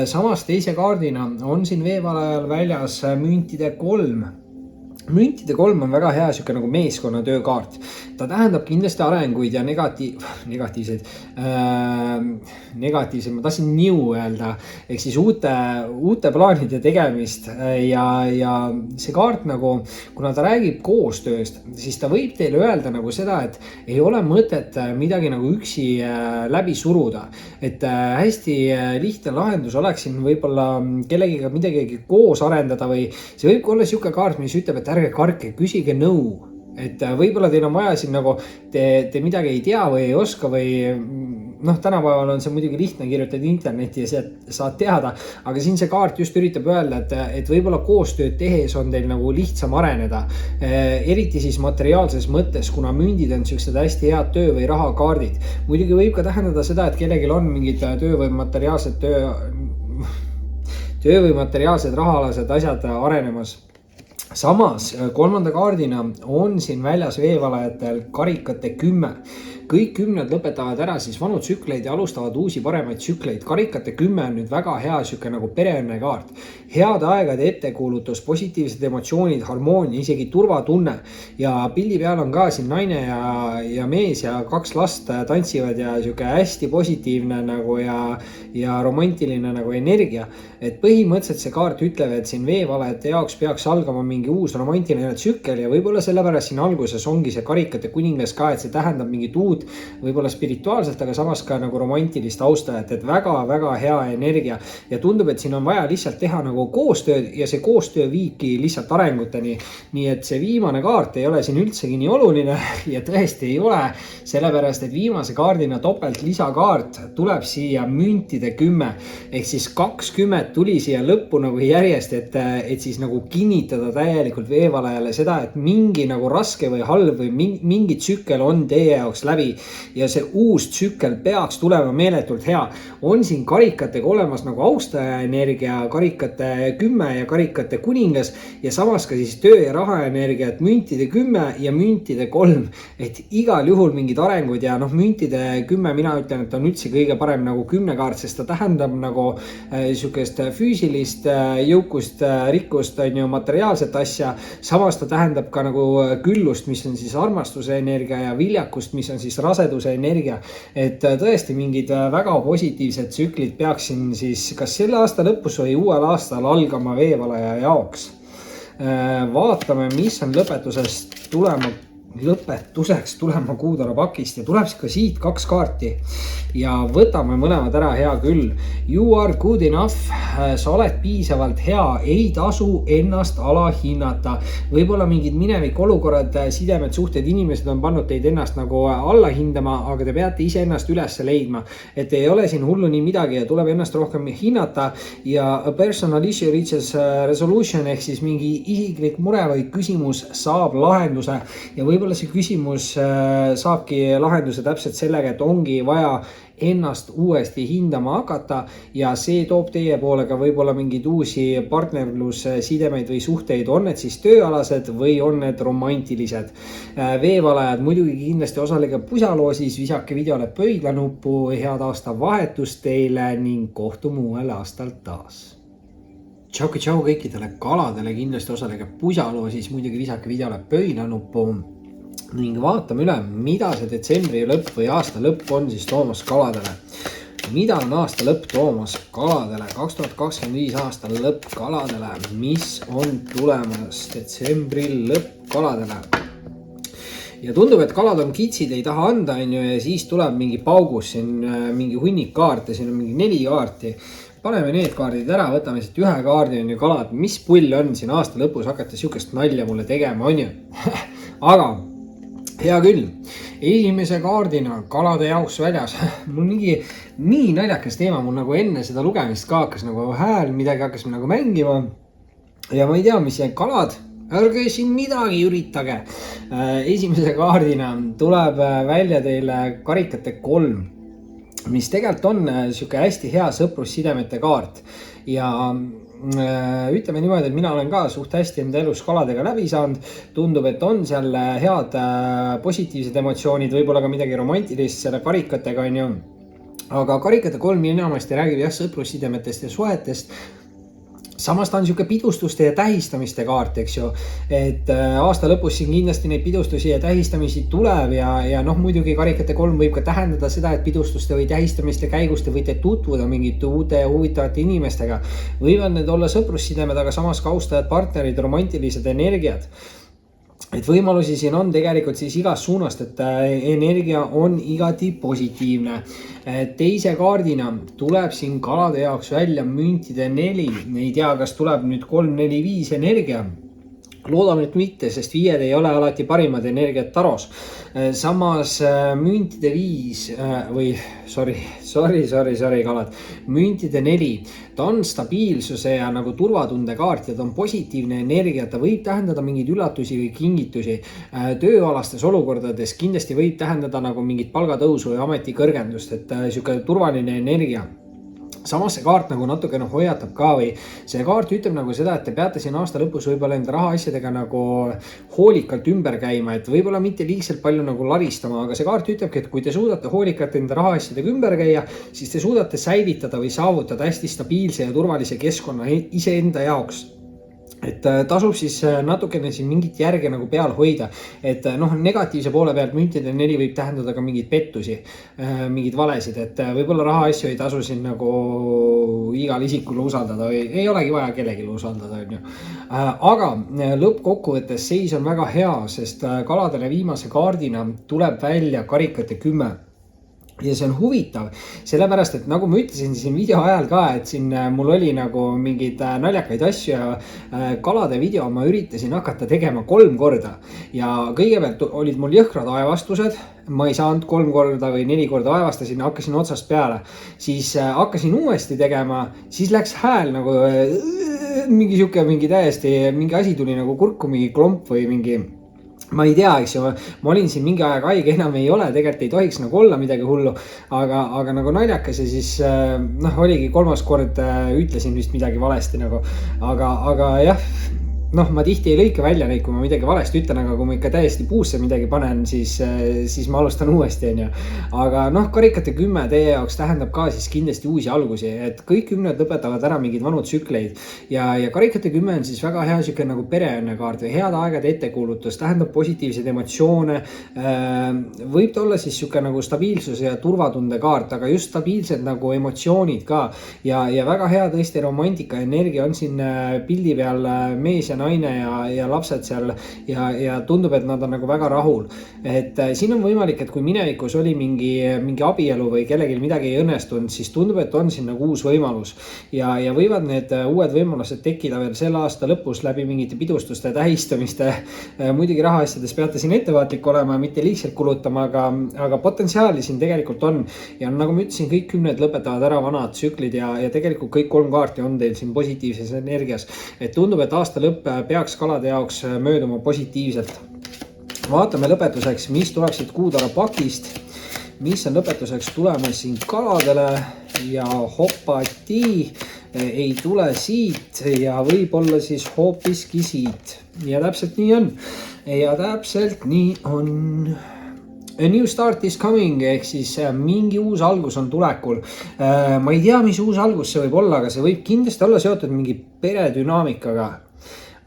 Samas teise kaardina on siin veevalajal väljas müntide 3. Müntide 3 on väga hea siuke nagu meeskonna töökaart. Ta tähendab kindlasti arenguid ja negatiivseid, ma tahtsin new öelda, ehk siis uute plaanide tegemist ja see kaart nagu, kuna ta räägib koostööst, siis ta võib teile öelda nagu seda, et ei ole mõtet midagi nagu üksi läbi suruda. Et hästi lihtne lahendus oleks siin võib-olla kellegiga midagi koos arendada või see võib olla siuke kaart, mis ütleb, et ärge karke, küsige nõu. Et võib-olla teil on vaja siin nagu te midagi ei tea või ei oska või noh, tänapäeval on see muidugi lihtne, kirjutada internetti ja sealt saad teada, aga siin see kaart just üritab öelda, et võib-olla koostööd tehes on teil nagu lihtsam areneda. Eriti siis materiaalses mõttes, kuna mündid on siuksed hästi head töö või rahakaardid. Muidugi võib ka tähendada seda, et kellelgi on mingid töö või materiaalsed rahaalased asjad arenemas. Samas kolmanda kaardina on siin väljas veevalajatel karikate 10. kõik 10 lõpetavad ära siis vanu tsükleid ja alustavad uusi paremaid tsükleid. karikate 10 on nüüd väga hea siuke nagu pereõnnekaart. Heade aegade ettekuulutus, positiivsed emotsioonid, harmoonia, isegi turvatunne ja pildi peal on ka siin naine ja mees ja 2 last tantsivad ja siuke hästi positiivne nagu ja romantiline nagu energia. Et põhimõtteliselt see kaart ütleb, et siin veevalete jaoks peaks algama mingi uus romantiline tsükkel ja võib-olla sellepärast siin alguses ongi see karikate kuningas ka, et see tähendab mingit uut, võib-olla spirituaalselt, aga samas ka nagu romantilist austajat, et väga-väga hea energia ja tundub, et siin on vaja lihtsalt teha nagu koostööd ja see koostöö viibki lihtsalt arenguteni. Nii et see viimane kaart ei ole siin üldsegi nii oluline ja tõesti ei ole, sellepärast, et viimase kaardina topelt lisakaart tuleb siia müntide 10 ehk siis 20 tuli siia lõppu nagu järjest, et siis nagu kinnitada täielikult veevalajale seda, et mingi nagu raske või halb või mingi tsükkel on teie jaoks läbi ja see uus tsükkel peaks tulema meeletult hea. On siin karikatega olemas nagu austaja energia, karikate 10 ja karikate kuningas ja samas ka siis töö ja raha energia, et müntide 10 ja müntide 3, et igal juhul mingid arengud ja müntide 10 mina ütlen, et on üldse kõige parem nagu 10 kaart, sest ta tähendab nagu sihukest füüsilist jõukust, rikkust, on ju, materiaalset asja. Samas ta tähendab ka nagu küllust, mis on siis armastuse energia ja viljakust, mis on siis raseduse energia. Et tõesti mingid väga positiivsed tsüklid peaksin siis kas selle aasta lõpus või uuel aastal algama veevalaja jaoks. Vaatame, mis on lõpetuseks tulema Kuudara pakist ja tuleb ka siit 2 kaarti ja võtame mõlemad ära, hea küll. You are good enough, sa oled piisavalt hea, ei tasu ennast alahinnata. Võib-olla mingid minevik olukorrad, sidemed, suhted, inimesed on pannud teid ennast nagu alla hindama, aga te peate ise ennast üles leidma, et ei ole siin hullu nii midagi ja tuleb ennast rohkem hinnata ja a personal issue reaches resolution ehk siis mingi isiklik mure või küsimus saab lahenduse ja võib-olla see küsimus saabki lahenduse täpselt sellega, et ongi vaja ennast uuesti hindama hakata ja see toob teie poole ka võib-olla mingeid uusi partnerlussidemeid või suhteid, on need siis tööalased või on need romantilised. Veevalajad muidugi kindlasti osalega pusaloosis, visake videole pöidlanuppu, head aastavahetust teile ning kohtume uuel aastal taas. Tšau kõikidele kaladele, kindlasti osalega pusaloosis, muidugi visake videole pöidlanuppu ning vaatame üle, mida see detsembri lõpp või aasta lõpp on siis toomas kaladele. Mida on aasta lõpp toomas kaladele? 2025 aasta lõpp kaladele, mis on tulemas detsembri lõpp kaladele? Ja tundub, et kalad on kitsid, ei taha anda, ja siis tuleb mingi paugus, siin mingi hunnik kaarte, siin on mingi 4 kaarti. Paneme need kaardid ära, võtame siit 1 kaardi, on ju kalad. Mis pull on siin aasta lõpus hakata siukest nalja mulle tegema, on ju? Aga hea küll, esimese kaardina kalade jaoks väljas. Mul mingi nii naljakas teema, mul nagu enne seda lugemist ka hakkas nagu hääl, midagi hakkas nagu mängima. Ja ma ei tea, mis see kalad, ärge siin midagi üritage. Esimese kaardina tuleb välja teile karikate 3, mis tegelikult on siuke hästi hea sõprussidemete kaart. Ja ütleme niimoodi, et mina olen ka suht hästi enda elus kaladega läbi saanud. Tundub, et on seal head positiivsed emotsioonid, võib-olla ka midagi romantilist selle karikatega, on ju. Aga karikate 3 enamasti räägib sõprussidemetest ja suhetest. Samas ta on siuke pidustuste ja tähistamiste kaart, eks ju, et aasta lõpus siin kindlasti neid pidustusi ja tähistamisi tuleb ja muidugi karikate 3 võib ka tähendada seda, et pidustuste või tähistamiste käigus te võite tutvuda mingite uute ja huvitavate inimestega. Võivad need olla sõprussidemed, aga samas ka austajad, partnerid, romantilised energiad. Et võimalusi siin on tegelikult siis igast suunast, et energia on igati positiivne. Teise kaardina tuleb siin kalade jaoks välja müntide 4. Ei tea, kas tuleb nüüd 3, 4, 5 energia. Loodame, et mitte, sest 5 ei ole alati parimad energiat taros. Samas müntide 5 või sorry kalad, müntide 4. Ta on stabiilsuse ja nagu turvatunde kaart ja ta on positiivne energia. Ta võib tähendada mingeid üllatusi või kingitusi. Tööalastes olukordades kindlasti võib tähendada nagu mingit palgatõusu ja ametikõrgendust, et siuke turvaline energia. samas see kaart nagu natukene hoiatab ka või see kaart ütleb nagu seda, et te peate siin aasta lõpus võib-olla enda rahaasjadega nagu hoolikalt ümber käima, et võib-olla mitte liigselt palju nagu laristama, aga see kaart ütlebki, et kui te suudate hoolikalt enda rahaasjadega ümber käia, siis te suudate säilitada või saavutada hästi stabiilse ja turvalise keskkonna iseenda jaoks. Et tasub siis natukene siin mingit järge nagu peal hoida, et noh, negatiivse poole pealt müntide 4 võib tähendada ka mingeid pettusi, mingeid valesid, et võib-olla rahaasju ei tasu siin nagu igal isikul usaldada või ei olegi vaja kellelegi usaldada, on ju. Aga lõppkokkuvõttes seis on väga hea, sest kaladele viimase kaardina tuleb välja karikate 10. Ja see on huvitav, sellepärast, et nagu ma ütlesin siin video ajal ka, et siin mul oli nagu mingid naljakaid asju ja kalade video ma üritasin hakata tegema 3 korda. Ja kõigepealt olid mul jõhkrad aevastused, ma ei saanud 3 korda või 4 korda aevastasin, hakkasin otsast peale. Siis hakkasin uuesti tegema, siis läks hääl nagu mingi siuke, mingi asi tuli nagu kurku, mingi klomp või mingi... Ma ei tea, eks ju, ma olin siin mingi aeg haige, enam ei ole, tegelikult ei tohiks nagu olla midagi hullu, aga nagu naljakas ja siis oligi 3. kord ütlesin vist midagi valesti nagu, aga jah, noh, ma tihti ei lõika välja neid, kui ma midagi valesti ütlen, aga kui ma ikka täiesti puusse midagi panen, siis ma alustan uuesti, on ju. Aga noh, karikate 10 teie jaoks tähendab ka siis kindlasti uusi algusi, et kõik 10 lõpetavad ära mingid vanud tsükleid ja karikate 10 on siis väga hea siuke nagu pereõnnekaart või head aegade ettekuulutus, tähendab positiivseid emotsioone, võib ta olla siis siuke nagu stabiilsuse ja turvatunde kaart, aga just stabiilsed nagu emotsioonid ka ja väga hea tõesti romantika energia on siin pildi peal mees ja naine ja lapsed seal ja tundub, et nad on nagu väga rahul. Et siin on võimalik, et kui minevikus oli mingi abielu või kellelgi midagi ei õnnestunud, siis tundub, et on siin nagu uus võimalus ja võivad need uued võimalused tekkida veel selle aasta lõpus läbi mingite pidustuste tähistamiste. Muidugi rahaasjades peate siin ettevaatlik olema, mitte liigselt kulutama, aga potentsiaali siin tegelikult on ja nagu ma ütlesin, kõik 10 lõpetavad ära vanad tsüklid ja tegelikult kõik 3 kaarti on teil siin positiivses energias, et tundub, et aasta lõpp peaks kalade jaoks mööduma positiivselt. Vaatame lõpetuseks, mis tuleb siit kuutara pakist, mis on lõpetuseks tulemas siin kaladele ja hopati ei tule siit ja võib-olla siis hoopiski siit. Ja täpselt nii on. A new start is coming, ehk siis mingi uus algus on tulekul. Ma ei tea, mis uus algus see võib olla, aga see võib kindlasti olla seotud mingi peredünaamikaga.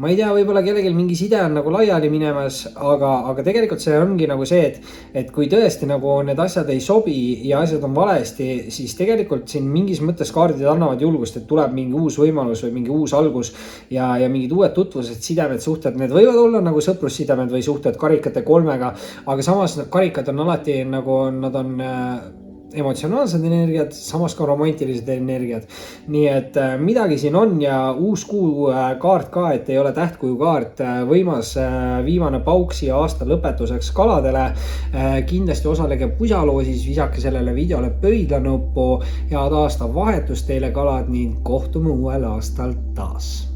Ma ei tea, võib-olla kellelgi mingi side on nagu laiali minemas, aga tegelikult see ongi nagu see, et kui tõesti nagu need asjad ei sobi ja asjad on valesti, siis tegelikult siin mingis mõttes kaardid annavad julgust, et tuleb mingi uus võimalus või mingi uus algus ja mingid uued tutvused, sidemed, suhted, need võivad olla nagu sõprussidemed või suhted karikate 3-ga, aga samas karikad on alati nagu, nad on emotsionaalsed energiad, samas ka romantilised energiad. Nii et midagi siin on ja uus kuu kaart ka, et ei ole tähtkuju kaart, võimas viimane pauk siia aasta lõpetuseks kaladele. Kindlasti osalege pusaloosis, visake sellele videole pöidlanuppu, head aasta vahetust teile kalad ning kohtume uuel aastal taas.